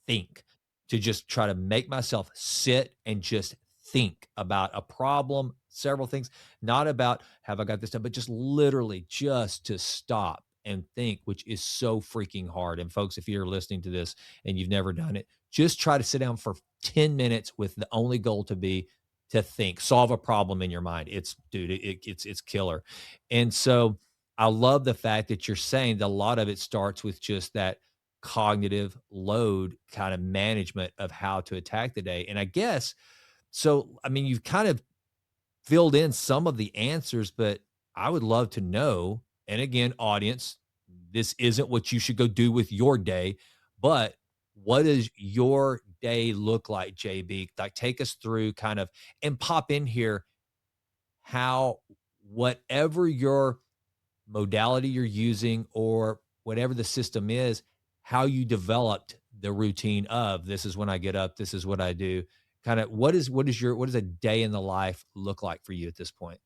Speaker 1: think, to just try to make myself sit and just think about a problem, several things, not about have I got this done, but just literally just to stop and think, which is so freaking hard. And folks, if you're listening to this and you've never done it, just try to sit down for 10 minutes with the only goal to be to think, solve a problem in your mind. It's dude, it's killer. And so I love the fact that you're saying that a lot of it starts with just that cognitive load kind of management of how to attack the day. And I guess so, I mean, you've kind of filled in some of the answers, but I would love to know. And again, audience, this isn't what you should go do with your day, but what does your day look like, JB? Like, take us through kind of and pop in here how whatever your modality you're using or whatever the system is, how you developed the routine of this is when I get up, this is what I do. Kind of what does a day in the life look like for you at this point?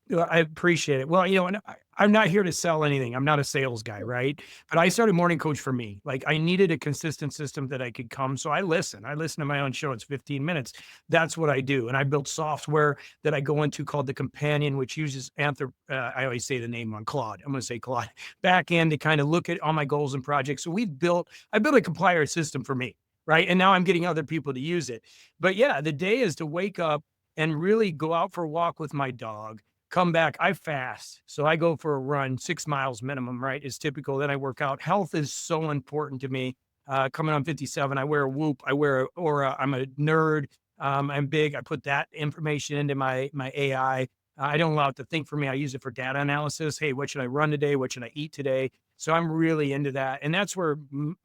Speaker 2: Well, I appreciate it. Well, and I'm not here to sell anything. I'm not a sales guy, right? But I started Morning Coach for me. Like I needed a consistent system that I could come. So I listen. I listen to my own show. It's 15 minutes. That's what I do. And I built software that I go into called the Companion, which uses I always say the name on Claude. I'm going to say Claude back end to kind of look at all my goals and projects. So I built a complier system for me, right? And now I'm getting other people to use it. But yeah, the day is to wake up and really go out for a walk with my dog, come back. I fast. So I go for a run, 6 miles minimum, right? Is typical. Then I work out. Health is so important to me. Coming on 57, I wear a Whoop. I wear a Aura. I'm a nerd. I'm big. I put that information into my AI. I don't allow it to think for me. I use it for data analysis. Hey, what should I run today? What should I eat today? So I'm really into that. And that's where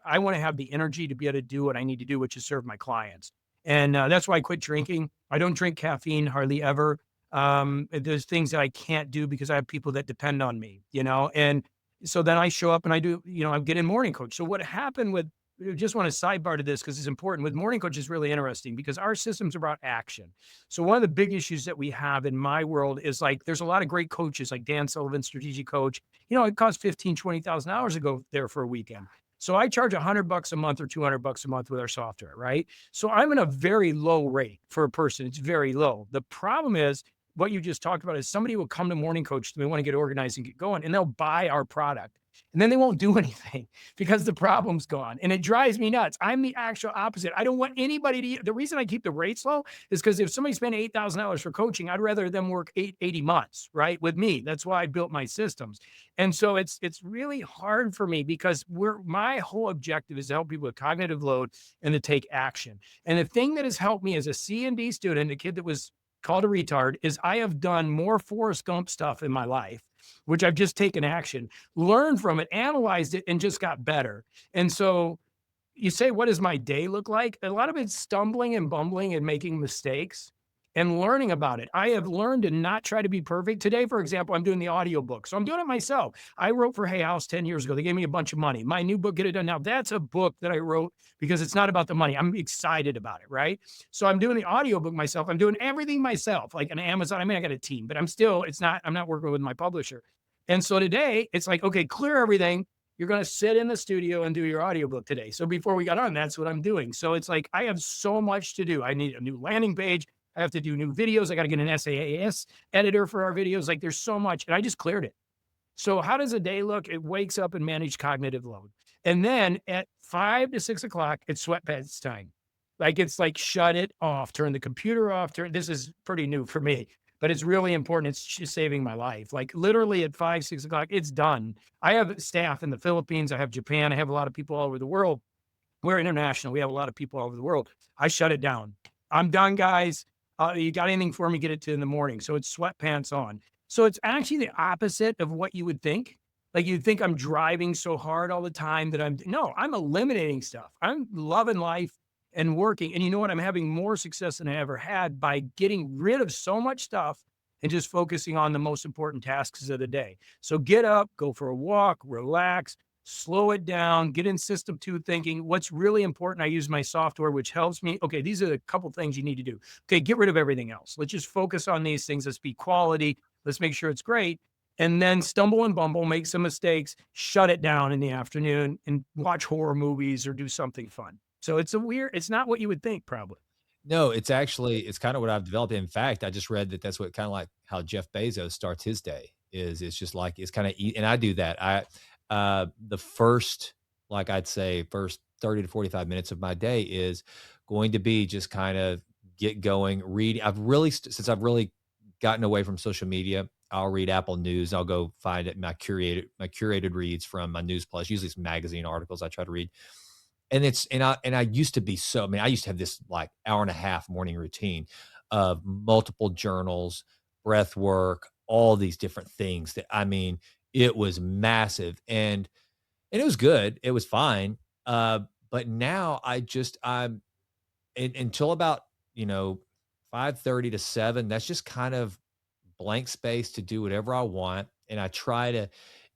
Speaker 2: I want to have the energy to be able to do what I need to do, which is serve my clients. And that's why I quit drinking. I don't drink caffeine hardly ever. There's things that I can't do because I have people that depend on me, and so then I show up and I do, I get in Morning Coach. So what happened with, I just want to sidebar to this because it's important with Morning Coach is really interesting because our system's about action. So one of the big issues that we have in my world is like, there's a lot of great coaches like Dan Sullivan, strategic coach, it costs 15, $20,000 to go there for a weekend. So I charge $100 a month or $200 a month with our software, right? So I'm in a very low rate for a person. It's very low. The problem is, what you just talked about is somebody will come to Morning Coach, they want to get organized and get going, and they'll buy our product. And then they won't do anything because the problem's gone. And it drives me nuts. I'm the actual opposite. I don't want anybody the reason I keep the rates low is because if somebody spent $8,000 for coaching, I'd rather them work 80 months, right? With me. That's why I built my systems. And so it's really hard for me because my whole objective is to help people with cognitive load and to take action. And the thing that has helped me as a C&D student, a kid that was called a retard, is I have done more Forrest Gump stuff in my life, which I've just taken action, learned from it, analyzed it, and just got better. And so you say, what does my day look like? A lot of it's stumbling and bumbling and making mistakes and learning about it. I have learned to not try to be perfect. Today, for example, I'm doing the audiobook. So I'm doing it myself. I wrote for Hay House 10 years ago. They gave me a bunch of money. My new book, Get It Done Now, that's a book that I wrote because it's not about the money. I'm excited about it, right? So I'm doing the audiobook myself. I'm doing everything myself, like an Amazon. I mean, I got a team, but I'm not working with my publisher. And so today it's like, okay, clear everything. You're going to sit in the studio and do your audiobook today. So before we got on, that's what I'm doing. So it's like, I have so much to do. I need a new landing page. I have to do new videos. I got to get an SaaS editor for our videos. Like there's so much. And I just cleared it. So how does a day look? It wakes up and manage cognitive load. And then at 5 to 6 o'clock, it's sweatpants time. Like it's like shut it off, turn the computer off. This is pretty new for me, but it's really important. It's just saving my life. Like literally at 5, 6 o'clock, it's done. I have staff in the Philippines. I have Japan. I have a lot of people all over the world. We're international. We have a lot of people all over the world. I shut it down. I'm done, guys. You got anything for me? Get it to in the morning. So it's sweatpants on. So it's actually the opposite of what you would think. Like you'd think I'm driving so hard all the time that I'm eliminating stuff. I'm loving life and working. And you know what? I'm having more success than I ever had by getting rid of so much stuff and just focusing on the most important tasks of the day. So get up, go for a walk, relax, slow it down, get in system two thinking. What's really important, I use my software, which helps me. Okay, these are a couple things you need to do. Okay, get rid of everything else. Let's just focus on these things. Let's be quality. Let's make sure it's great. And then stumble and bumble, make some mistakes, shut it down in the afternoon and watch horror movies or do something fun. So it's not what you would think, probably.
Speaker 1: No, it's actually it's kinda what I've developed. In fact, I just read that that's what kinda like how Jeff Bezos starts his day is it's just like it's kinda and I do that. The first, like, I'd say, first 30 to 45 minutes of my day is going to be just kind of get going, read I've really since I've really gotten away from social media, I'll read Apple News. I'll go find it my curated reads from my News Plus, usually it's magazine articles I try to read. And it's and I used to be so I mean, I used to have this, like, hour and a half morning routine of multiple journals, breath work, all these different things that I mean, it was massive, and it was good, it was fine, but now I'm until about, you know, 5:30 to 7, that's just kind of blank space to do whatever I want, and I try to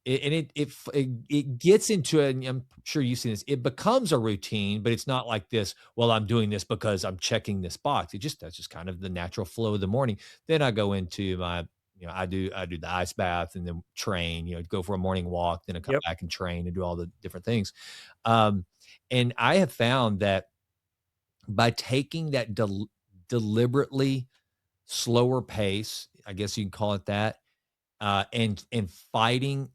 Speaker 1: it gets into it, and I'm sure you've seen this, it becomes a routine, but it's not like this, "Well, I'm doing this because I'm checking this box." That's just kind of the natural flow of the morning. Then I go into my I do the ice bath and then train, go for a morning walk, then I come
Speaker 2: Yep.
Speaker 1: back and train and do all the different things. Um, and I have found that by taking that deliberately slower pace, I guess you can call it that, and fighting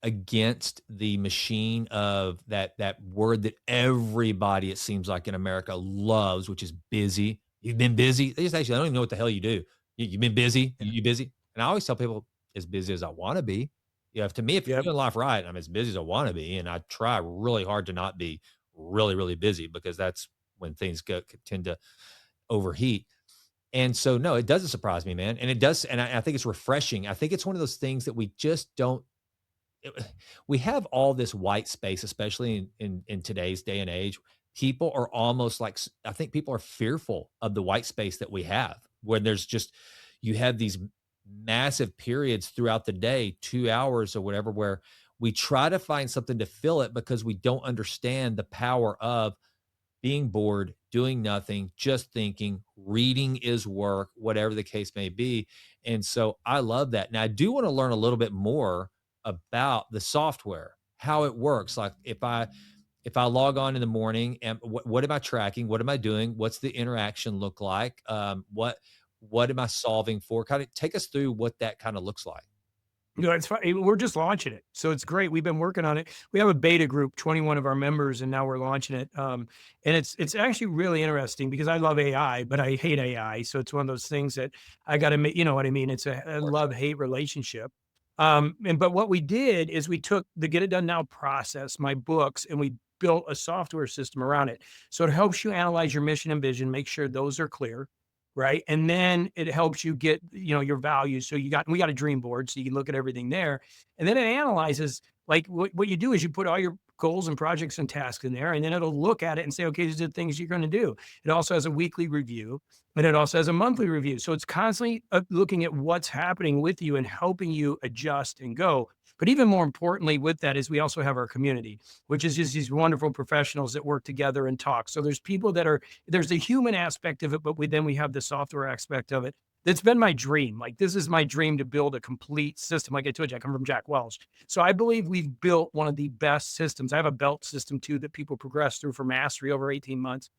Speaker 1: against the machine of that word that everybody, it seems like in America, loves, which is busy. "You've been busy?" They just actually I don't even know what the hell you do. "You've been busy?
Speaker 2: Yeah.
Speaker 1: You busy?" And I always tell people, "As busy as I wanna be." If to me, if
Speaker 2: Yep.
Speaker 1: you're doing life right, I'm as busy as I wanna be, and I try really hard to not be really, really busy because that's when things tend to overheat. And so, no, it doesn't surprise me, man, and it does and I think it's refreshing. I think it's one of those things that we just don't it we have all this white space, especially in today's day and age. People are almost like I think people are fearful of the white space that we have, where there's just you have these massive periods throughout the day, 2 hours or whatever, where we try to find something to fill it because we don't understand the power of being bored, doing nothing, just thinking, reading is work, whatever the case may be. And so I love that. Now I do want to learn a little bit more about the software, how it works. Like if I log on in the morning and what am I tracking? What am I doing? What's the interaction look like? What am I solving for? Kind of take us through what that kind of looks like.
Speaker 2: It's fine. We're just launching it, so it's great. We've been working on it. We have a beta group, 21 of our members, and now we're launching it. And it's actually really interesting because I love AI, but I hate AI. So it's one of those things that I got to make. You know what I mean? It's a love hate relationship. And but what we did is we took the Get It Done Now process, my books, and we built a software system around it. So it helps you analyze your mission and vision, make sure those are clear, right? And then it helps you get, your values. So we got a dream board, so you can look at everything there. And then it analyzes like what you do is you put all your goals and projects and tasks in there, and then it'll look at it and say, okay, these are the things you're going to do. It also has a weekly review and it also has a monthly review. So it's constantly looking at what's happening with you and helping you adjust and go. But even more importantly, with that is we also have our community, which is just these wonderful professionals that work together and talk. So there's people that are there's the human aspect of it, but we have the software aspect of it. That's been my dream. Like this is my dream to build a complete system. Like I told you, I come from Jack Welch. So I believe we've built one of the best systems. I have a belt system too that people progress through for mastery over 18 months.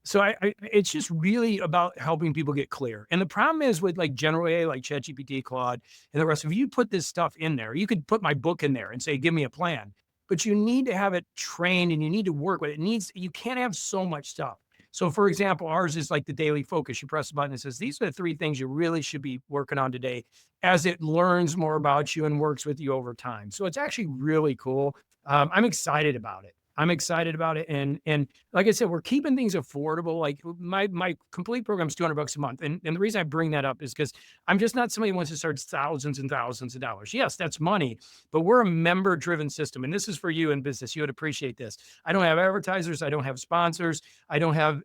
Speaker 2: So it's just really about helping people get clear. And the problem is with like general AI, like ChatGPT, Claude, and the rest of you put this stuff in there. You could put my book in there and say, give me a plan. But you need to have it trained and you need to work with it. You can't have so much stuff. So, for example, ours is like the daily focus. You press a button and says, these are the three things you really should be working on today as it learns more about you and works with you over time. So, it's actually really cool. I'm excited about it. I'm excited about it. And like I said, we're keeping things affordable. Like my complete program is $200 a month. And the reason I bring that up is because I'm just not somebody who wants to charge thousands and thousands of dollars. Yes, that's money, but we're a member driven system. And this is for you in business. You would appreciate this. I don't have advertisers. I don't have sponsors. I don't have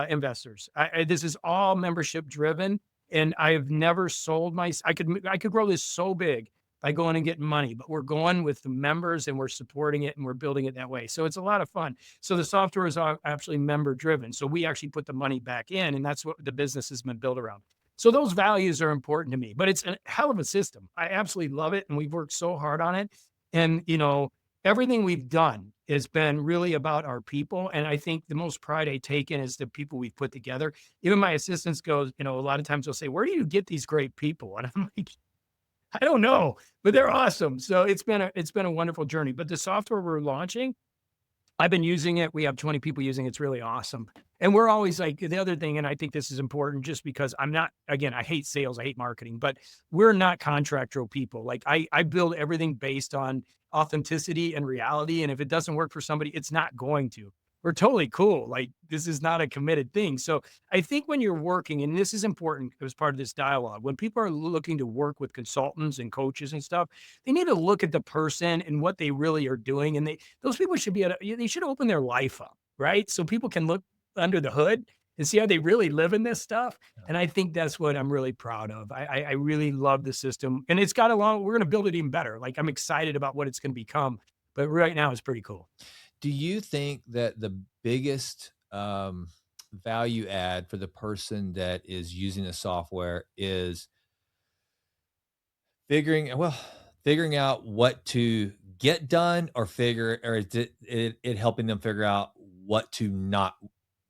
Speaker 2: investors. This is all membership driven. And I have never sold I could grow this so big by going and getting money, but we're going with the members and we're supporting it and we're building it that way. So it's a lot of fun. So the software is actually member driven. So we actually put the money back in, and that's what the business has been built around. So those values are important to me, but it's a hell of a system. I absolutely love it. And we've worked so hard on it. And, everything we've done has been really about our people. And I think the most pride I take in is the people we've put together. Even my assistants goes, a lot of times they'll say, "Where do you get these great people?" And I'm like, I don't know, but they're awesome. So it's been a wonderful journey. But the software we're launching, I've been using it. We have 20 people using it. It's really awesome. And we're always like the other thing, and I think this is important just because I'm not, again, I hate sales, I hate marketing, but we're not contractual people. Like I build everything based on authenticity and reality. And if it doesn't work for somebody, it's not going to. We're totally cool. Like this is not a committed thing. So I think when you're working, and this is important as part of this dialogue, when people are looking to work with consultants and coaches and stuff, they need to look at the person and what they really are doing. And those people should they should open their life up, right? So people can look under the hood and see how they really live in this stuff. And I think that's what I'm really proud of. I really love the system, and it's got we're going to build it even better. Like I'm excited about what it's going to become, but right now it's pretty cool.
Speaker 1: Do you think that the biggest value add for the person that is using the software is figuring out what to get done, or is it helping them figure out what to not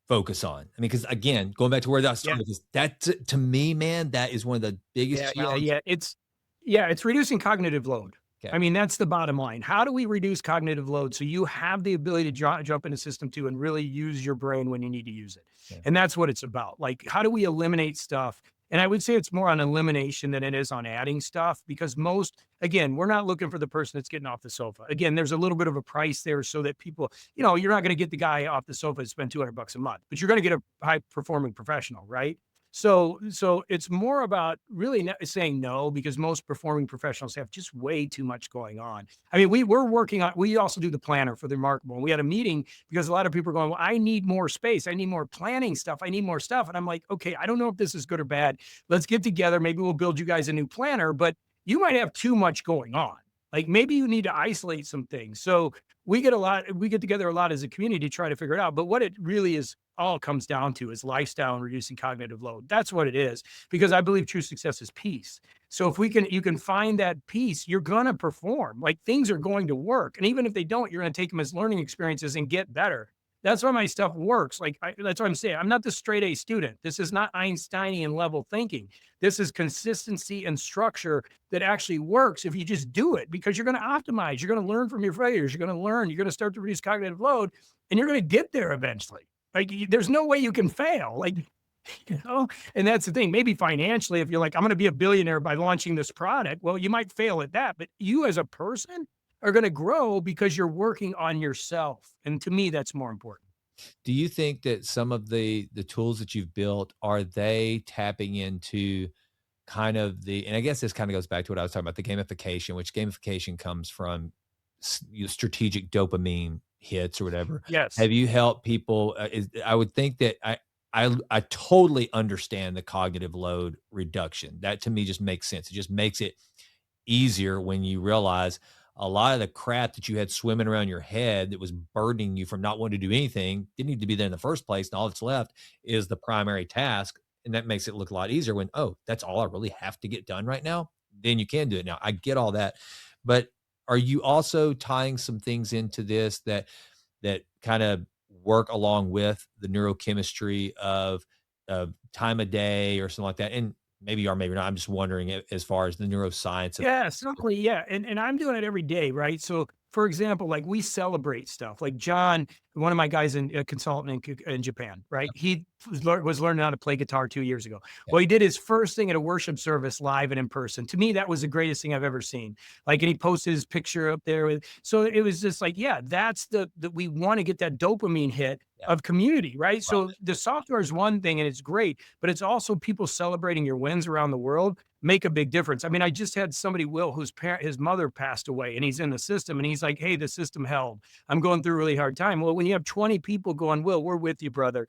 Speaker 1: focus on? I mean, because again, going back to where that
Speaker 2: Yeah.
Speaker 1: started, is that to me, man, that is one of the biggest challenges.
Speaker 2: Yeah. It's reducing cognitive load.
Speaker 1: Okay.
Speaker 2: I mean, that's the bottom line. How do we reduce cognitive load so you have the ability to jump into system two and really use your brain when you need to use it?
Speaker 1: Yeah.
Speaker 2: And that's what it's about. Like, how do we eliminate stuff? And I would say it's more on elimination than it is on adding stuff because again, we're not looking for the person that's getting off the sofa. Again, there's a little bit of a price there so that people, you're not going to get the guy off the sofa to spend $200 a month, but you're going to get a high performing professional, right? So it's more about really saying no because most performing professionals have just way too much going on. I mean, we also do the planner for the Remarkable. And we had a meeting because a lot of people are going, well, I need more space. I need more planning stuff. I need more stuff. And I'm like, okay, I don't know if this is good or bad. Let's get together. Maybe we'll build you guys a new planner, but you might have too much going on. Like maybe you need to isolate some things. So we get together a lot as a community to try to figure it out. But what it really is all comes down to is lifestyle and reducing cognitive load. That's what it is. Because I believe true success is peace. So if you can find that peace, you're gonna perform. Like things are going to work. And even if they don't, you're gonna take them as learning experiences and get better. That's why my stuff works. That's what I'm saying. I'm not the straight A student. This is not Einsteinian level thinking. This is consistency and structure that actually works if you just do it because you're going to optimize. You're going to learn from your failures. You're going to learn. You're going to start to reduce cognitive load and you're going to get there eventually. There's no way you can fail. And that's the thing. Maybe financially, if you're like, I'm going to be a billionaire by launching this product, well, you might fail at that. But you as a person are going to grow because you're working on yourself. And to me, that's more important.
Speaker 1: Do you think that some of the tools that you've built, are they tapping into kind of and I guess this kind of goes back to what I was talking about, the gamification, which gamification comes from strategic dopamine hits or whatever.
Speaker 2: Yes.
Speaker 1: Have you helped people? I would think that I totally understand the cognitive load reduction. That to me just makes sense. It just makes it easier when you realize a lot of the crap that you had swimming around your head that was burdening you from not wanting to do anything didn't need to be there in the first place. And all that's left is the primary task. And that makes it look a lot easier when, oh, that's all I really have to get done right now. Then you can do it. Now, I get all that. But are you also tying some things into this that kind of work along with the neurochemistry of time of day or something like that? And maybe you are, maybe not. I'm just wondering as far as the neuroscience of.
Speaker 2: Yeah, certainly. Yeah. And I'm doing it every day, right? So for example, like we celebrate stuff. Like John, one of my guys in a consultant in Japan, right? He was learning how to play guitar 2 years ago.
Speaker 1: Yeah,
Speaker 2: Well, he did his first thing at a worship service live and in person. To me, that was the greatest thing I've ever seen. Like, and he posted his picture up there with, so it was just like, yeah, that's we want to get that dopamine hit
Speaker 1: yeah,
Speaker 2: of community, right?
Speaker 1: love
Speaker 2: So
Speaker 1: it.
Speaker 2: the software is one thing and it's great, but it's also people celebrating your wins around the world make a big difference. I mean, I just had somebody, Will, his mother passed away, and he's in the system, and he's like, "Hey, the system held. I'm going through a really hard time." Well, when you have 20 people going, "Will, we're with you, brother.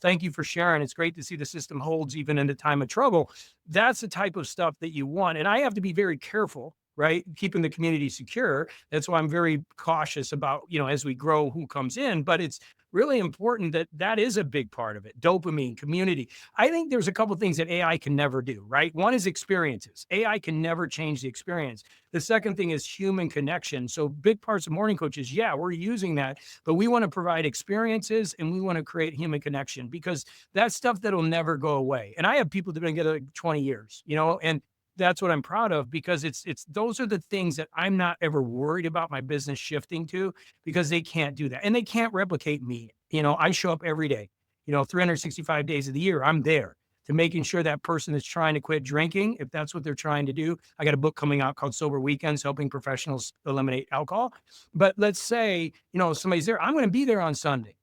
Speaker 2: Thank you for sharing. It's great to see the system holds even in the time of trouble." That's the type of stuff that you want. And I have to be very careful, right? Keeping the community secure. That's why I'm very cautious about, as we grow who comes in, but it's really important that that is a big part of it. Dopamine, community. I think there's a couple of things that AI can never do, right? One is experiences. AI can never change the experience. The second thing is human connection. So big parts of Morning Coaches, yeah, we're using that, but we want to provide experiences and we want to create human connection because that's stuff that'll never go away. And I have people that have been together like 20 years, and that's what I'm proud of because it's those are the things that I'm not ever worried about my business shifting to because they can't do that and they can't replicate me. I show up every day, 365 days of the year. I'm there to making sure that person that's trying to quit drinking, if that's what they're trying to do. I got a book coming out called Sober Weekends, helping professionals eliminate alcohol. But let's say, somebody's there. I'm going to be there on Sunday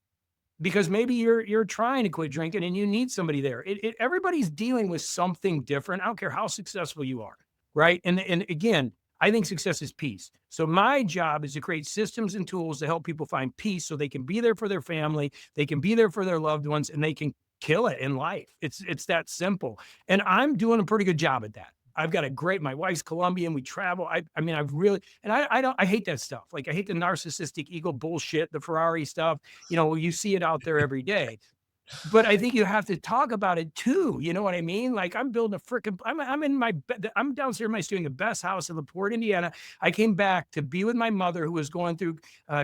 Speaker 2: because maybe you're trying to quit drinking and you need somebody there. Everybody's dealing with something different. I don't care how successful you are, right? And again, I think success is peace. So my job is to create systems and tools to help people find peace so they can be there for their family, they can be there for their loved ones, and they can kill it in life. It's that simple. And I'm doing a pretty good job at that. I've got a great, my wife's Colombian. We travel. I mean, I've really, and I hate that stuff. Like I hate the narcissistic ego bullshit, the Ferrari stuff. You see it out there every day. But I think you have to talk about it too. You know what I mean? Like I'm building a freaking, I'm in my, I'm downstairs in my studio, the best house in LaPorte, Indiana. I came back to be with my mother who was going through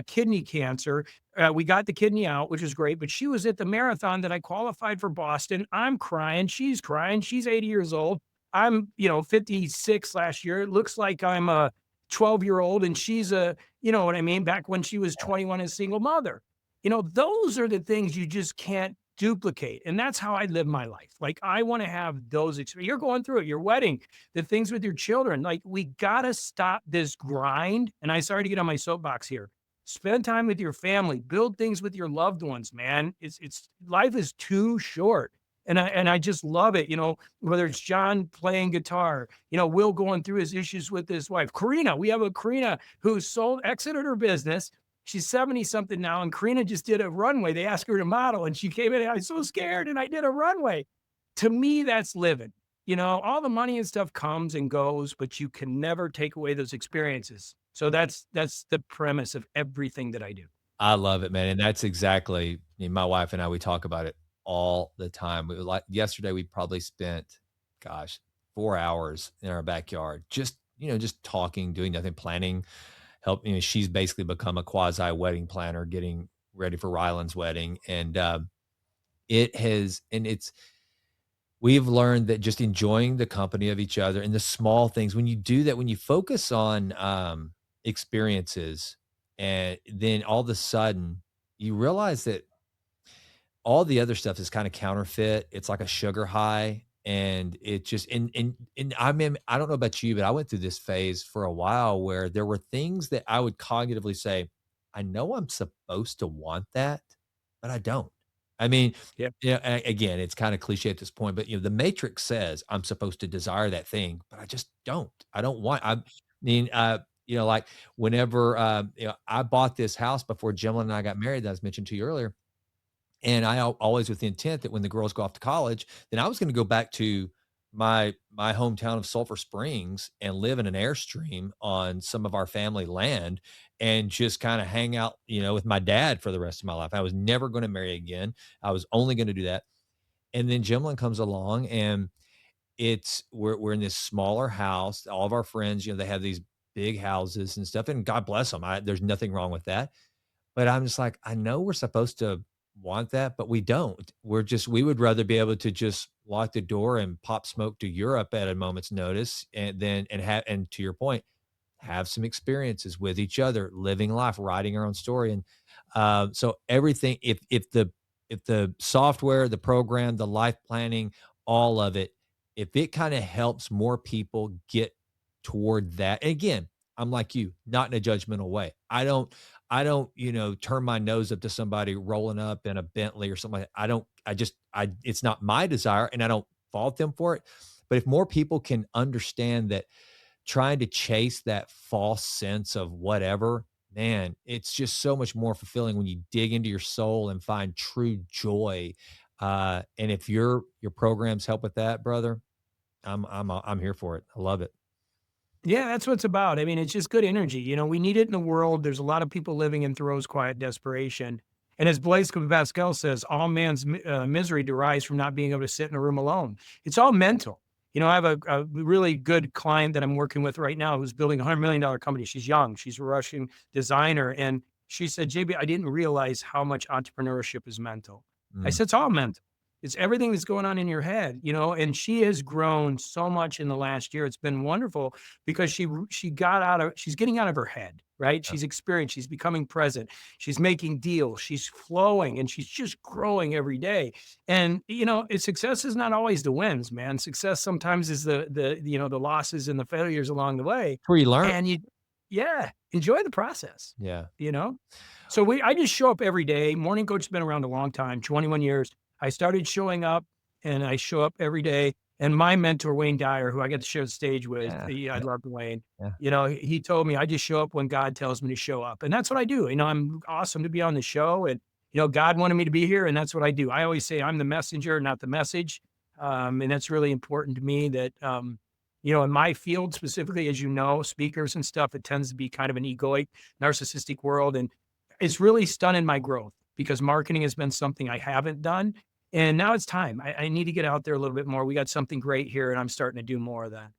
Speaker 2: kidney cancer. We got the kidney out, which was great, but she was at the marathon that I qualified for Boston. I'm crying. She's crying. She's 80 years old. I'm, 56 last year. It looks like I'm a 12-year-old and she's a, you know what I mean? Back when she was 21 as single mother. Those are the things you just can't duplicate. And that's how I live my life. Like I want to have those experiences. You're going through it, your wedding, the things with your children. Like we got to stop this grind. And I started to get on my soapbox here. Spend time with your family, build things with your loved ones, man. It's life is too short. And I just love it, whether it's John playing guitar, Will going through his issues with his wife. Karina, we have a Karina who exited her business. She's 70 something now, and Karina just did a runway. They asked her to model, and she came in. And I was so scared, and I did a runway. To me, that's living. All the money and stuff comes and goes, but you can never take away those experiences. So that's the premise of everything that I do.
Speaker 1: I love it, man, and that's exactly I mean, my wife and I, we talk about it all the time. We like yesterday, we probably spent, gosh, 4 hours in our backyard just, just talking, doing nothing, planning, she's basically become a quasi wedding planner, getting ready for Ryland's wedding, and, it's we've learned that just enjoying the company of each other and the small things, when you do that, when you focus on, experiences, and then all of a sudden, you realize that all the other stuff is kinda counterfeit. It's like a sugar high, and it just and I mean, I don't know about you, but I went through this phase for a while where there were things that I would cognitively say, "I know I'm supposed to want that, but I don't." I mean,
Speaker 2: Yeah.
Speaker 1: yeah, again, it's kinda cliche at this point, but, the Matrix says I'm supposed to desire that thing, but I just don't. I don't want I mean, like, whenever, I bought this house before Jimlyn and I got married that I was mentioned to you earlier, and I always with the intent that when the girls go off to college, then I was gonna go back to my hometown of Sulphur Springs and live in an Airstream on some of our family land and just kinda hang out, with my dad for the rest of my life. I was never gonna marry again. I was only gonna do that. And then Jimlyn comes along and we're in this smaller house. All of our friends, they have these big houses and stuff, and God bless them. There's nothing wrong with that. But I'm just like, I know we're supposed to want that, but we don't. We would rather be able to just lock the door and pop smoke to Europe at a moment's notice and to your point, have some experiences with each other, living life, writing our own story. And so everything, if the software, the program, the life planning, all of it, if it kind of helps more people get toward that, and again, I'm like you, not in a judgmental way. I don't, turn my nose up to somebody rolling up in a Bentley or something like that. I don't, I just, I, it's not my desire and I don't fault them for it. But if more people can understand that trying to chase that false sense of whatever, man, it's just so much more fulfilling when you dig into your soul and find true joy. And if your programs help with that, brother, I'm here for it. I love it.
Speaker 2: Yeah, that's what it's about. I mean, it's just good energy. We need it in the world. There's a lot of people living in Thoreau's quiet desperation. And as Blaise Pascal says, all man's misery derives from not being able to sit in a room alone. It's all mental. I have a really good client that I'm working with right now who's building $100 million company. She's young. She's a Russian designer. And she said, JB, I didn't realize how much entrepreneurship is mental. I
Speaker 1: Mm,
Speaker 2: said, it's all mental. It's everything that's going on in your head, and she has grown so much in the last year. It's been wonderful because she's getting out of her head, right?
Speaker 1: yeah.
Speaker 2: She's experienced, she's becoming present, she's making deals, she's flowing, and she's just growing every day. And success is not always the wins, man. Success sometimes is the losses and the failures along the way.
Speaker 1: Where you learn.
Speaker 2: And yeah, enjoy the process,
Speaker 1: Yeah.
Speaker 2: you know? So I just show up every day. Morning Coach has been around a long time, 21 years. I started showing up and I show up every day. And my mentor, Wayne Dyer, who I get to share the stage with,
Speaker 1: Yeah.
Speaker 2: I
Speaker 1: Yeah.
Speaker 2: love Wayne.
Speaker 1: Yeah.
Speaker 2: He told me I just show up when God tells me to show up. And that's what I do. I'm awesome to be on the show. And, God wanted me to be here. And that's what I do. I always say I'm the messenger, not the message. And that's really important to me that, in my field specifically, as speakers and stuff, it tends to be kind of an egoic, narcissistic world. And it's really stunning my growth because marketing has been something I haven't done. And now it's time. I need to get out there a little bit more. We got something great here, and I'm starting to do more of that.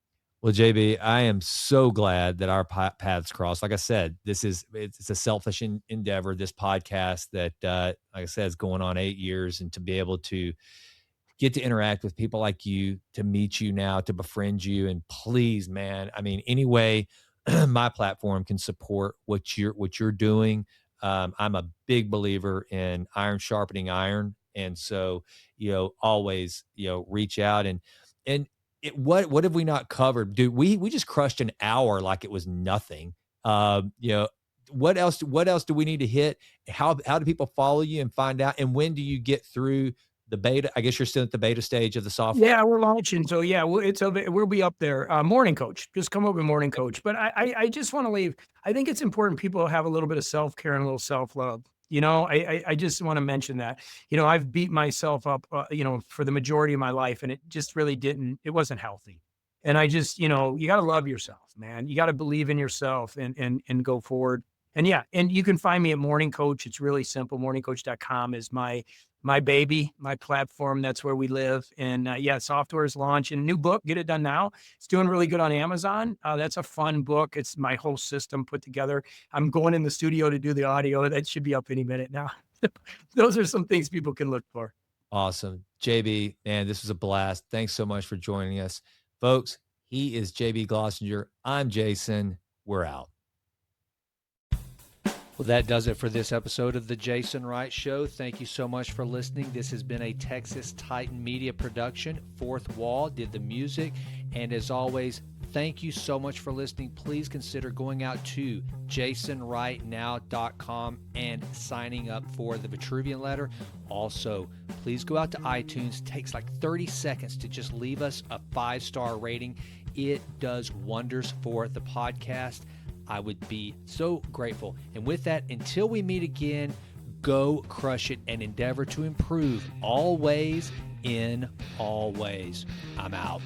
Speaker 1: Well, JB, I am so glad that our paths cross. Like I said, it's a selfish endeavor. This podcast that, like I said, is going on 8 years, and to be able to get to interact with people like you, to meet you now, to befriend you, and please, man, I mean, any way my platform can support what you're doing. I'm a big believer in iron sharpening iron, and so always reach out and what have we not covered, dude? We just crushed an hour like it was nothing. What else do we need to hit? How do people follow you and find out? And when do you get through the beta? I guess you're still at the beta stage of the software.
Speaker 2: Yeah, we're launching. So yeah, we'll be up there. Morning Coach, just come over, Morning Coach. But I just want to leave. I think it's important people have a little bit of self care and a little self love. I just want to mention that. I've beat myself up, for the majority of my life, and it just really didn't. It wasn't healthy. And I just, you got to love yourself, man. You got to believe in yourself and go forward. And yeah, and you can find me at Morning Coach. It's really simple. Morningcoach.com is my baby, my platform. That's where we live. And yeah, software is launching. New book, Get It Done Now. It's doing really good on Amazon. That's a fun book. It's my whole system put together. I'm going in the studio to do the audio. That should be up any minute now. Those are some things people can look for.
Speaker 1: Awesome. JB, man, this was a blast. Thanks so much for joining us. Folks, he is JB Glossinger. I'm Jason. We're out. Well, that does it for this episode of The Jason Wright Show. Thank you so much for listening. This has been a Texas Titan Media production. Fourth Wall did the music. And as always, thank you so much for listening. Please consider going out to jasonwrightnow.com and signing up for the Vitruvian letter. Also, please go out to iTunes. It takes like 30 seconds to just leave us a 5-star rating. It does wonders for the podcast. I would be so grateful. And with that, until we meet again, go crush it and endeavor to improve always in all ways. I'm out.